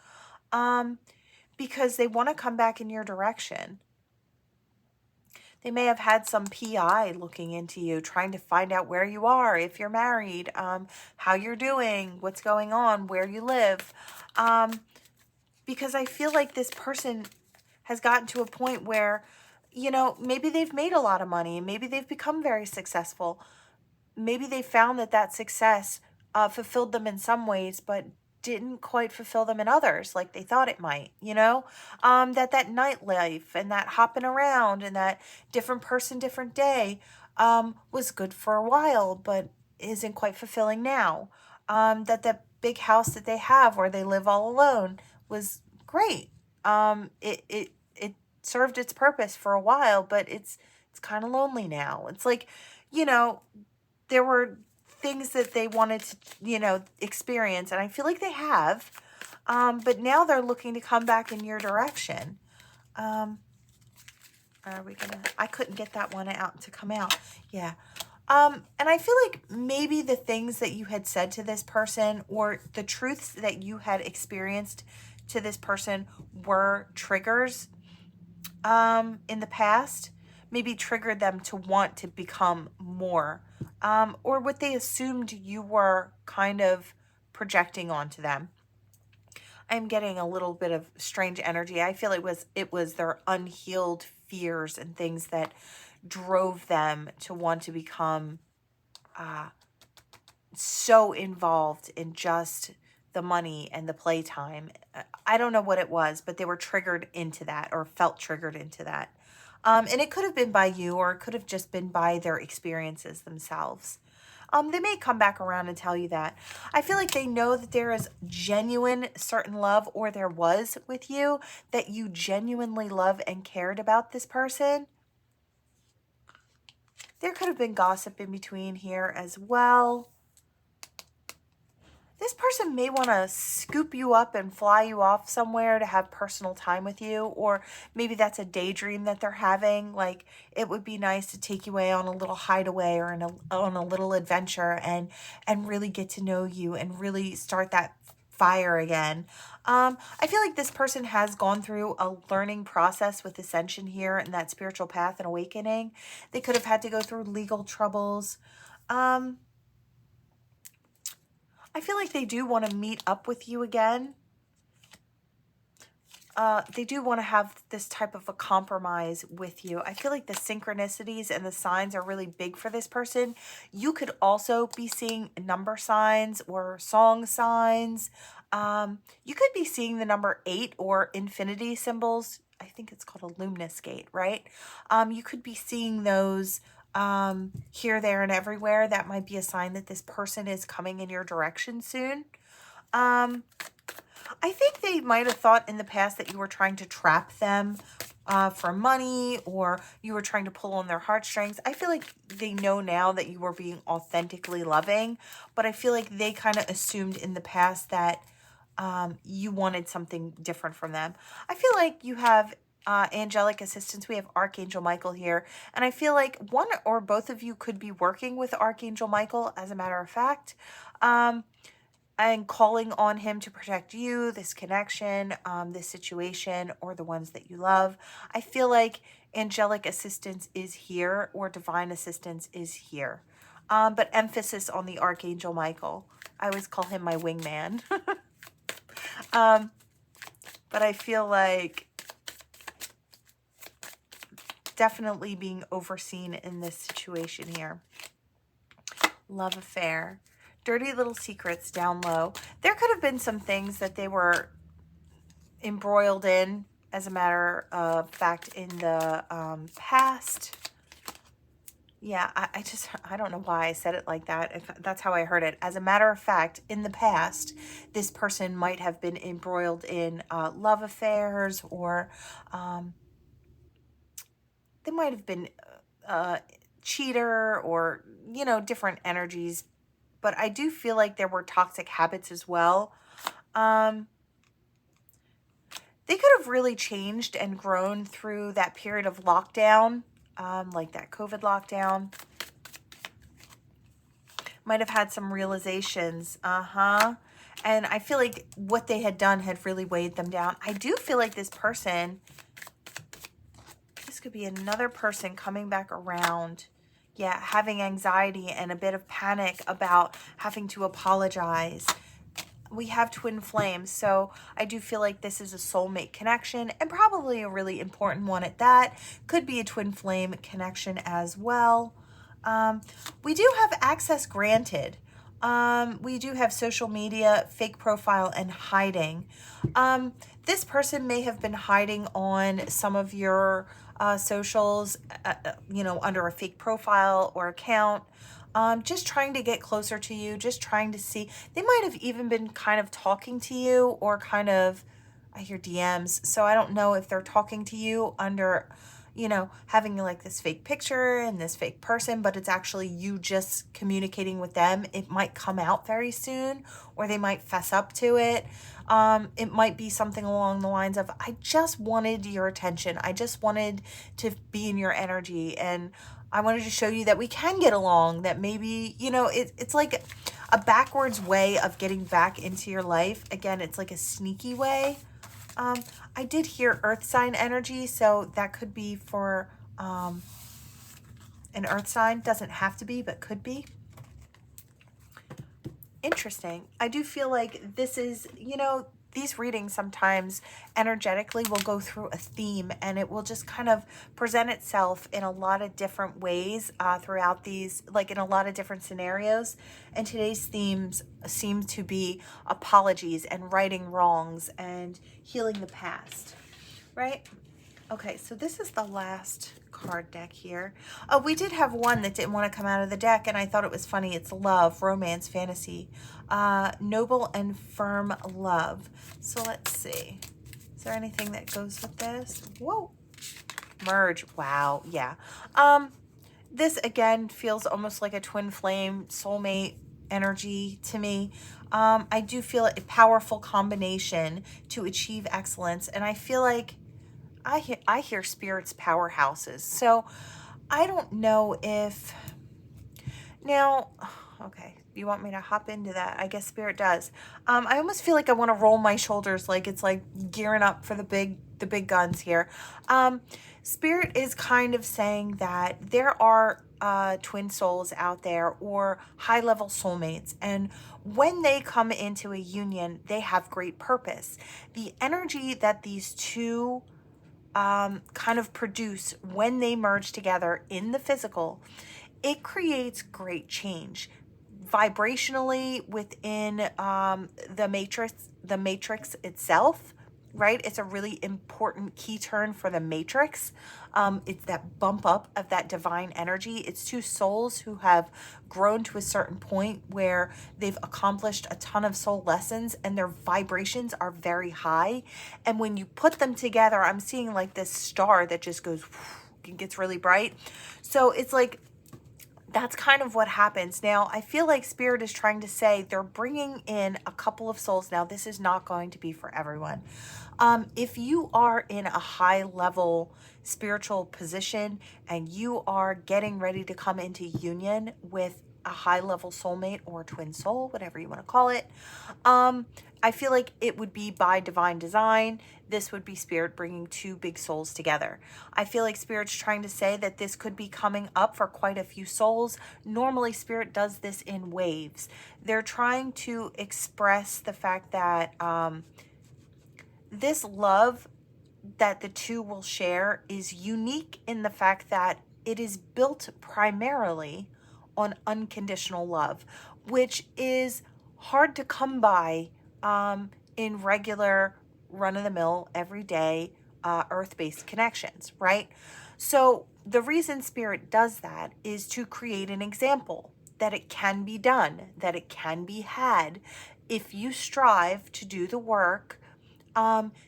because they want to come back in your direction. They may have had some PI looking into you, trying to find out where you are, if you're married, how you're doing, what's going on, where you live. Because I feel like this person has gotten to a point where, maybe they've made a lot of money. Maybe they've become very successful. Maybe they found that success fulfilled them in some ways, but didn't quite fulfill them in others like they thought it might, that nightlife and that hopping around and that different person, different day was good for a while, but isn't quite fulfilling now. That big house that they have where they live all alone was great. It served its purpose for a while, but it's kind of lonely now. It's like, there were things that they wanted to, experience, and I feel like they have. But now they're looking to come back in your direction. Are we gonna? I couldn't get that one out to come out. Yeah. And I feel like maybe the things that you had said to this person or the truths that you had experienced to this person were triggers in the past, maybe triggered them to want to become more, or what they assumed you were kind of projecting onto them. I'm getting a little bit of strange energy. I feel it was their unhealed fears and things that drove them to want to become so involved in just the money and the playtime. I don't know what it was, but they were triggered into that or felt triggered into that. And it could have been by you, or it could have just been by their experiences themselves. They may come back around and tell you that. I feel like they know that there is genuine certain love, or there was with you, that you genuinely love and cared about this person. There could have been gossip in between here as well. This person may want to scoop you up and fly you off somewhere to have personal time with you, or maybe that's a daydream that they're having. Like, it would be nice to take you away on a little hideaway or on a little adventure and really get to know you and really start that fire again. I feel like this person has gone through a learning process with ascension here and that spiritual path and awakening. They could have had to go through legal troubles. I feel like they do want to meet up with you again. They do want to have this type of a compromise with you. I feel like the synchronicities and the signs are really big for this person. You could also be seeing number signs or song signs. You could be seeing the number 8 or infinity symbols. I think it's called a luminous gate, right? You could be seeing those here, there, and everywhere. That might be a sign that this person is coming in your direction soon. I think they might have thought in the past that you were trying to trap them for money, or you were trying to pull on their heartstrings. I feel like they know now that you were being authentically loving, but I feel like they kind of assumed in the past that you wanted something different from them. I feel like you have angelic assistance. We have Archangel Michael here, and I feel like one or both of you could be working with Archangel Michael, as a matter of fact, and calling on him to protect you, this connection, this situation, or the ones that you love. I feel like angelic assistance is here, or divine assistance is here, but emphasis on the Archangel Michael. I always call him my wingman. But I feel like definitely being overseen in this situation here. Love affair. Dirty little secrets down low. There could have been some things that they were embroiled in, as a matter of fact, in the past. Yeah, I don't know why I said it like that. If that's how I heard it. As a matter of fact, in the past, this person might have been embroiled in love affairs, or um, they might have been uh, cheater, or, different energies. But I do feel like there were toxic habits as well. Um, they could have really changed and grown through that period of lockdown, like that COVID lockdown. Might have had some realizations. And I feel like what they had done had really weighed them down. I do feel like this could be another person coming back around. Yeah, having anxiety and a bit of panic about having to apologize. We have twin flames, so I do feel like this is a soulmate connection, and probably a really important one at that. Could be a twin flame connection as well. We do have access granted. We do have social media, fake profile, and hiding. This person may have been hiding on some of your socials, under a fake profile or account. Just trying to get closer to you, just trying to see. They might have even been kind of talking to you, or kind of, I hear DMs, so I don't know if they're talking to you under, having like this fake picture and this fake person, but it's actually you just communicating with them. It might come out very soon, or they might fess up to it. It might be something along the lines of, I just wanted your attention. I just wanted to be in your energy, and I wanted to show you that we can get along, that maybe, it's like a backwards way of getting back into your life. Again, it's like a sneaky way. I did hear earth sign energy, so that could be for an earth sign. Doesn't have to be, but could be. Interesting. I do feel like this is, these readings sometimes energetically will go through a theme, and it will just kind of present itself in a lot of different ways throughout these, like in a lot of different scenarios. And today's themes seem to be apologies and righting wrongs and healing the past, right? Okay, so this is the last card deck here. Oh, we did have one that didn't want to come out of the deck, and I thought it was funny. It's love, romance, fantasy, noble and firm love. So let's see. Is there anything that goes with this? Whoa. Merge. Wow. Yeah. This again feels almost like a twin flame soulmate energy to me. I do feel a powerful combination to achieve excellence, and I feel like I hear spirits powerhouses. So I don't know if now, okay, you want me to hop into that? I guess spirit does. I almost feel like I want to roll my shoulders, like it's like gearing up for the big guns here. Spirit is kind of saying that there are twin souls out there, or high-level soulmates, and when they come into a union, they have great purpose. The energy that these two kind of produce when they merge together in the physical, it creates great change vibrationally within the matrix itself, right? It's a really important key turn for the matrix. It's that bump up of that divine energy. It's two souls who have grown to a certain point where they've accomplished a ton of soul lessons, and their vibrations are very high. And when you put them together, I'm seeing like this star that just goes, and gets really bright. So it's like, that's kind of what happens. Now, I feel like Spirit is trying to say they're bringing in a couple of souls. Now, this is not going to be for everyone. If you are in a high level spiritual position and you are getting ready to come into union with a high level soulmate or twin soul, whatever you want to call it, I feel like it would be by divine design. This would be Spirit bringing two big souls together. I feel like Spirit's trying to say that this could be coming up for quite a few souls. Normally, Spirit does this in waves. They're trying to express the fact that this love that the two will share is unique in the fact that it is built primarily on unconditional love, which is hard to come by in regular run-of-the-mill, everyday, earth-based connections, right? So the reason Spirit does that is to create an example that it can be done, that it can be had. If you strive to do the work,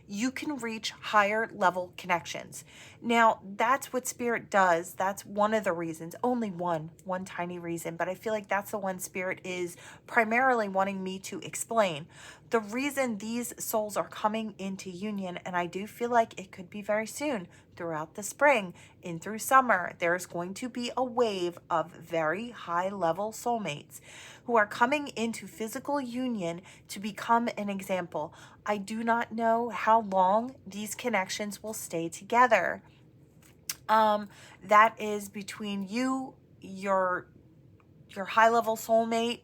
you can reach higher level connections. Now, that's what Spirit does. That's one of the reasons, only one tiny reason, but I feel like that's the one Spirit is primarily wanting me to explain. The reason these souls are coming into union, and I do feel like it could be very soon, throughout the spring, in through summer, there's going to be a wave of very high level soulmates who are coming into physical union to become an example. I do not know how long these connections will stay together. That is between you, your high level soulmate,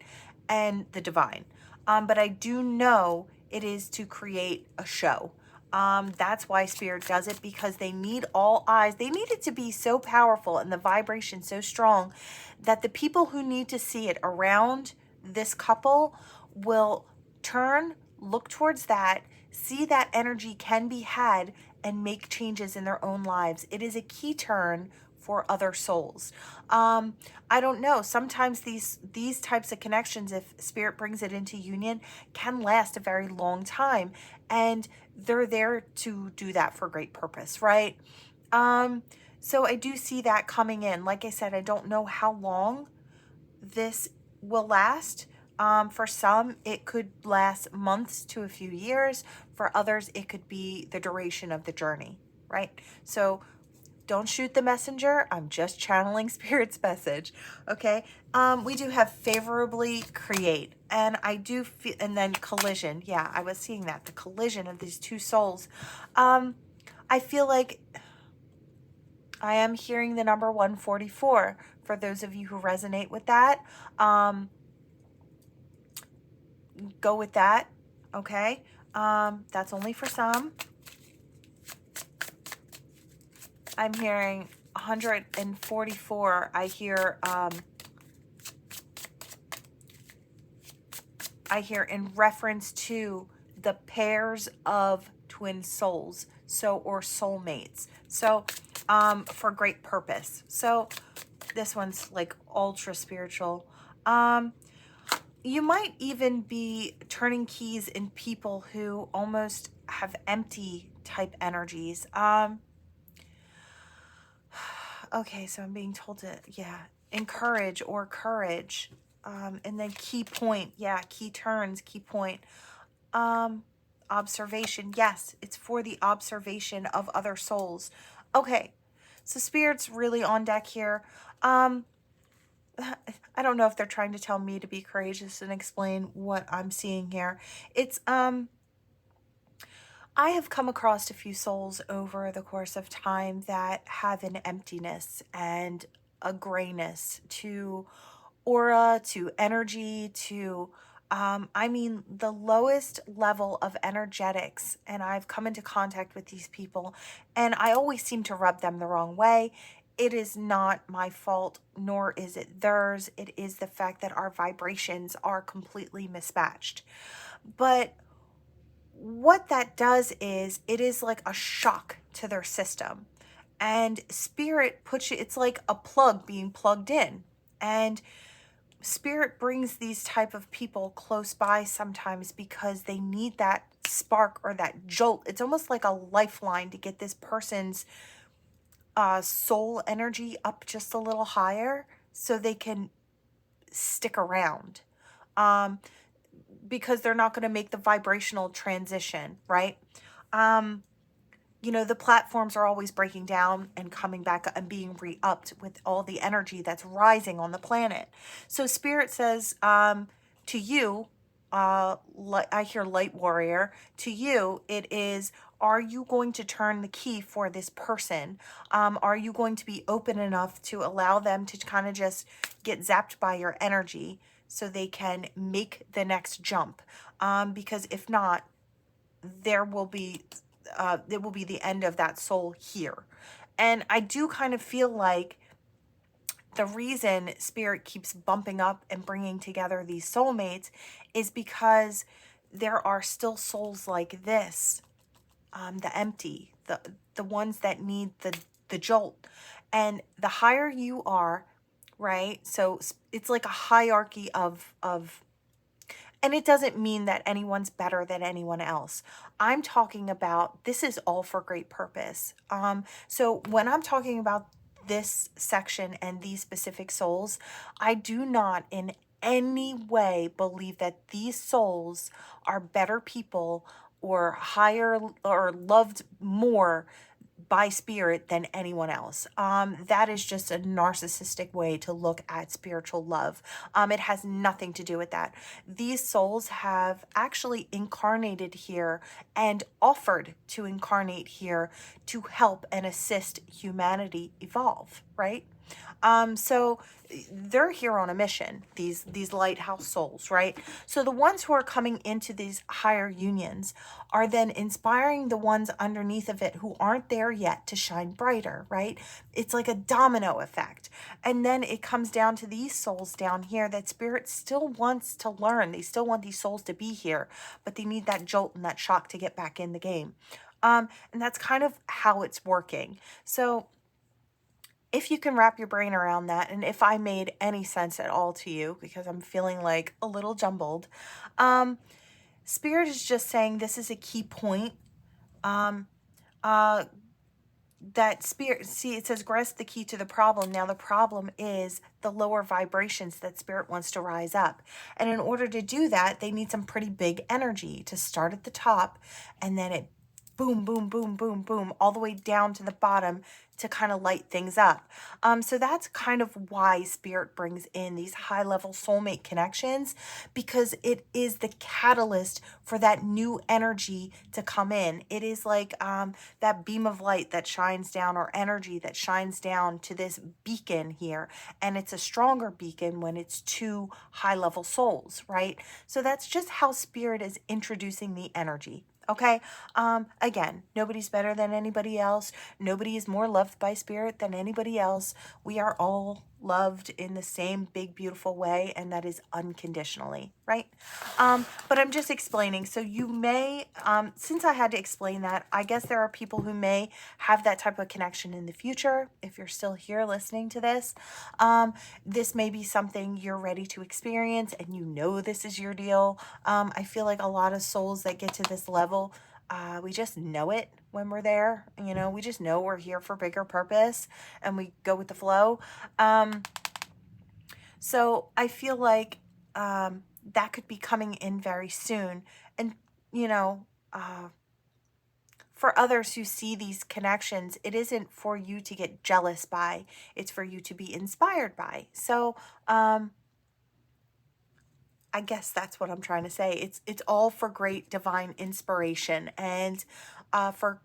and the divine. But I do know it is to create a show. That's why Spirit does it, because they need all eyes. They need it to be so powerful and the vibration so strong that the people who need to see it around this couple will turn, look towards that, see that energy can be had, and make changes in their own lives. It is a key turn for other souls. I don't know. Sometimes these types of connections, if Spirit brings it into union, can last a very long time, and they're there to do that for great purpose, right? So I do see that coming in. Like I said, I don't know how long this will last. For some, it could last months to a few years. For others, it could be the duration of the journey, right? So don't shoot the messenger. I'm just channeling Spirit's message. Okay. We do have favorably create, and I do feel, and then collision. Yeah, I was seeing that, the collision of these two souls. I feel like I am hearing the number 144 for those of you who resonate with that. Go with that. Okay. That's only for some. I'm hearing 144. I hear in reference to the pairs of twin souls, so, or soulmates. So, for great purpose. So this one's like ultra spiritual. You might even be turning keys in people who almost have empty type energies. Okay, so I'm being told to, encourage or courage. And then key point, key turns, key point. Observation, yes, it's for the observation of other souls. Okay, so Spirit's really on deck here. I don't know if they're trying to tell me to be courageous and explain what I'm seeing here. It's, I have come across a few souls over the course of time that have an emptiness and a grayness to aura, to energy, to, the lowest level of energetics. And I've come into contact with these people, and I always seem to rub them the wrong way. It is not my fault, nor is it theirs. It is the fact that our vibrations are completely mismatched. But what that does is it is like a shock to their system, and Spirit puts you, it's like a plug being plugged in, and Spirit brings these type of people close by sometimes because they need that spark or that jolt. It's almost like a lifeline to get this person's soul energy up just a little higher so they can stick around. Because they're not going to make the vibrational transition, right? The platforms are always breaking down and coming back and being re-upped with all the energy that's rising on the planet. So Spirit says to you, I hear light warrior, to you it is, are you going to turn the key for this person? Are you going to be open enough to allow them to kind of just get zapped by your energy so they can make the next jump? Because if not, there will be it will be the end of that soul here. And I do kind of feel like the reason Spirit keeps bumping up and bringing together these soulmates is because there are still souls like this, the empty, the ones that need the jolt. And the higher you are, right? So it's like a hierarchy of and it doesn't mean that anyone's better than anyone else. I'm talking about this is all for great purpose. So when I'm talking about this section and these specific souls, I do not in any way believe that these souls are better people or higher or loved more by spirit than anyone else. That is just a narcissistic way to look at spiritual love. It has nothing to do with that. These souls have actually incarnated here and offered to incarnate here to help and assist humanity evolve, right? So they're here on a mission, these lighthouse souls, right? So the ones who are coming into these higher unions are then inspiring the ones underneath of it who aren't there yet to shine brighter, right? It's like a domino effect. And then it comes down to these souls down here that spirit still wants to learn. They still want these souls to be here, but they need that jolt and that shock to get back in the game. And that's kind of how it's working. So if you can wrap your brain around that, and if I made any sense at all to you, because I'm feeling like a little jumbled, Spirit is just saying this is a key point. That Spirit, see, it says grasp the key to the problem. Now the problem is the lower vibrations that Spirit wants to rise up. And in order to do that, they need some pretty big energy to start at the top, and then it boom, boom, boom, boom, boom, all the way down to the bottom to kind of light things up. So that's kind of why Spirit brings in these high-level soulmate connections, because it is the catalyst for that new energy to come in. It is like that beam of light that shines down, or energy that shines down to this beacon here. And it's a stronger beacon when it's two high-level souls, right? So that's just how Spirit is introducing the energy. Okay. Again, nobody's better than anybody else. Nobody is more loved by Spirit than anybody else. We are all loved in the same big, beautiful way, and that is unconditionally, right? But I'm just explaining. So you may, since I had to explain that, I guess there are people who may have that type of connection in the future. If you're still here listening to this, this may be something you're ready to experience, and you know this is your deal. I feel like a lot of souls that get to this level, we just know it when we're there. You know, we just know we're here for bigger purpose, and we go with the flow. So I feel like that could be coming in very soon. And, you know, for others who see these connections, it isn't for you to get jealous by. It's for you to be inspired by. So I guess that's what I'm trying to say. It's all for great divine inspiration and for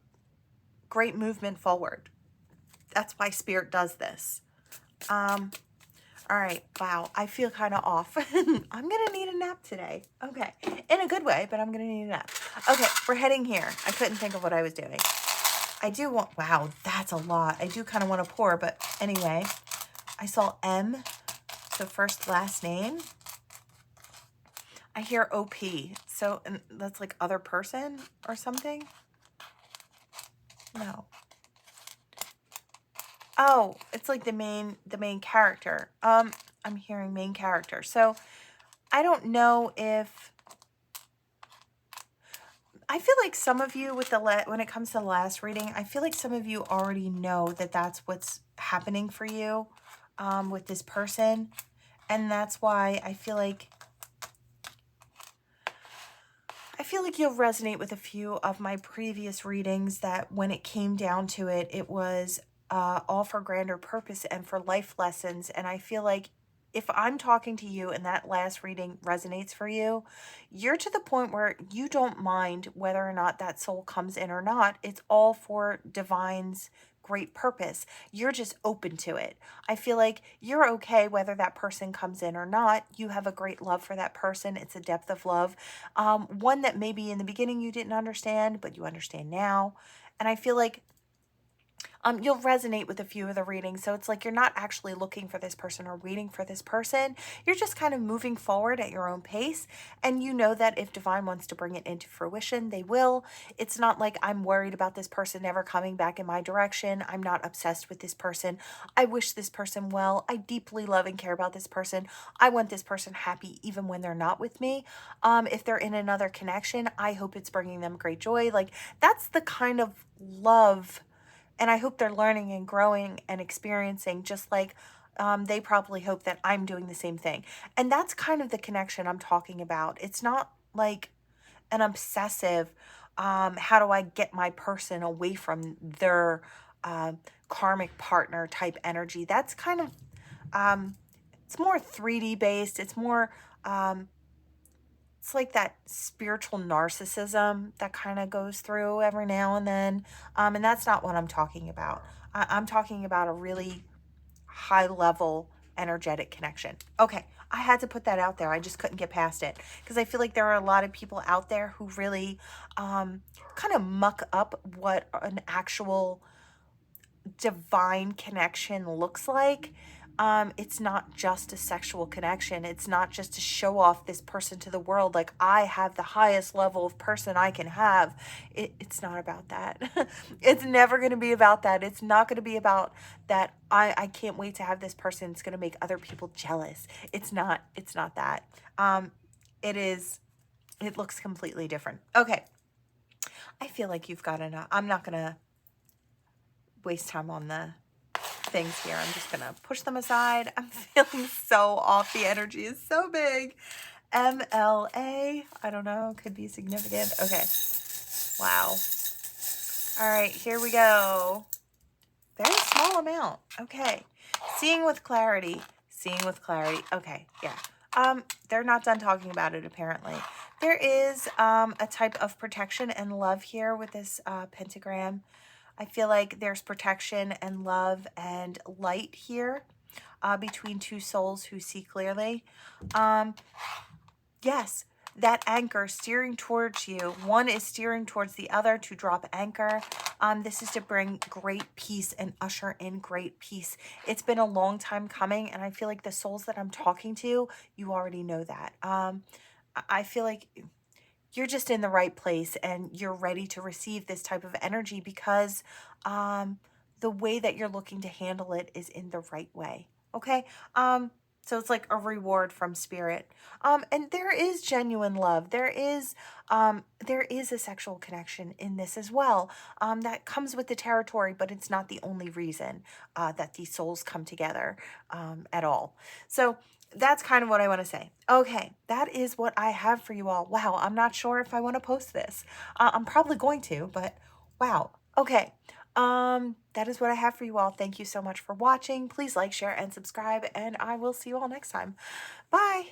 great movement forward. That's why Spirit does this. All right. Wow. I feel kind of off. I'm going to need a nap today. Okay. In a good way, but I'm going to need a nap. Okay. We're heading here. I couldn't think of what I was doing. I do want, wow, that's a lot. I do kind of want to pour, but anyway, I saw M, so first, last name. I hear OP. So and that's like other person or something. No. Oh, it's like the main character. I'm hearing main character. So I don't know if, I feel like some of you with the when it comes to the last reading, I feel like some of you already know that that's what's happening for you with this person. And that's why I feel like you'll resonate with a few of my previous readings, that when it came down to it, it was all for grander purpose and for life lessons. And I feel like if I'm talking to you and that last reading resonates for you, you're to the point where you don't mind whether or not that soul comes in or not. It's all for divine's great purpose. You're just open to it. I feel like you're okay whether that person comes in or not. You have a great love for that person. It's a depth of love. One that maybe in the beginning you didn't understand, but you understand now. And I feel like you'll resonate with a few of the readings. So it's like you're not actually looking for this person or waiting for this person. You're just kind of moving forward at your own pace. And you know that if divine wants to bring it into fruition, they will. It's not like I'm worried about this person never coming back in my direction. I'm not obsessed with this person. I wish this person well. I deeply love and care about this person. I want this person happy even when they're not with me. If they're in another connection, I hope it's bringing them great joy. Like, that's the kind of love, and I hope they're learning and growing and experiencing, just like they probably hope that I'm doing the same thing. And that's kind of the connection I'm talking about. It's not like an obsessive, how do I get my person away from their uh, karmic partner type energy. That's kind of, it's more 3D based. It's more, it's like that spiritual narcissism that kind of goes through every now and then. And that's not what I'm talking about. I'm talking about a really high level energetic connection. Okay, I had to put that out there. I just couldn't get past it because I feel like there are a lot of people out there who really kind of muck up what an actual divine connection looks like. It's not just a sexual connection. It's not just to show off this person to the world. Like, I have the highest level of person I can have. It's not about that. It's never going to be about that. It's not going to be about that. I can't wait to have this person. It's going to make other people jealous. It's not that. It is, it looks completely different. Okay. I feel like you've got enough. I'm not going to waste time on the things here. I'm just gonna push them aside. I'm feeling so off. The energy is so big. MLA, I don't know, could be significant. Okay, wow. All right, here we go. Very small amount. Okay, seeing with clarity. Okay, yeah. They're not done talking about it apparently. There is a type of protection and love here with this pentagram. I feel like there's protection and love and light here between two souls who see clearly. Yes, that anchor steering towards you. One is steering towards the other to drop anchor. This is to bring great peace and usher in great peace. It's been a long time coming, and I feel like the souls that I'm talking to, you already know that. I feel like you're just in the right place and you're ready to receive this type of energy because the way that you're looking to handle it is in the right way. Okay. So it's like a reward from spirit. And there is genuine love. There is a sexual connection in this as well. That comes with the territory, but it's not the only reason that these souls come together at all. So that's kind of what I want to say. Okay, that is what I have for you all. Wow, I'm not sure if I want to post this. I'm probably going to, but wow. Okay, that is what I have for you all. Thank you so much for watching. Please like, share, and subscribe, and I will see you all next time. Bye.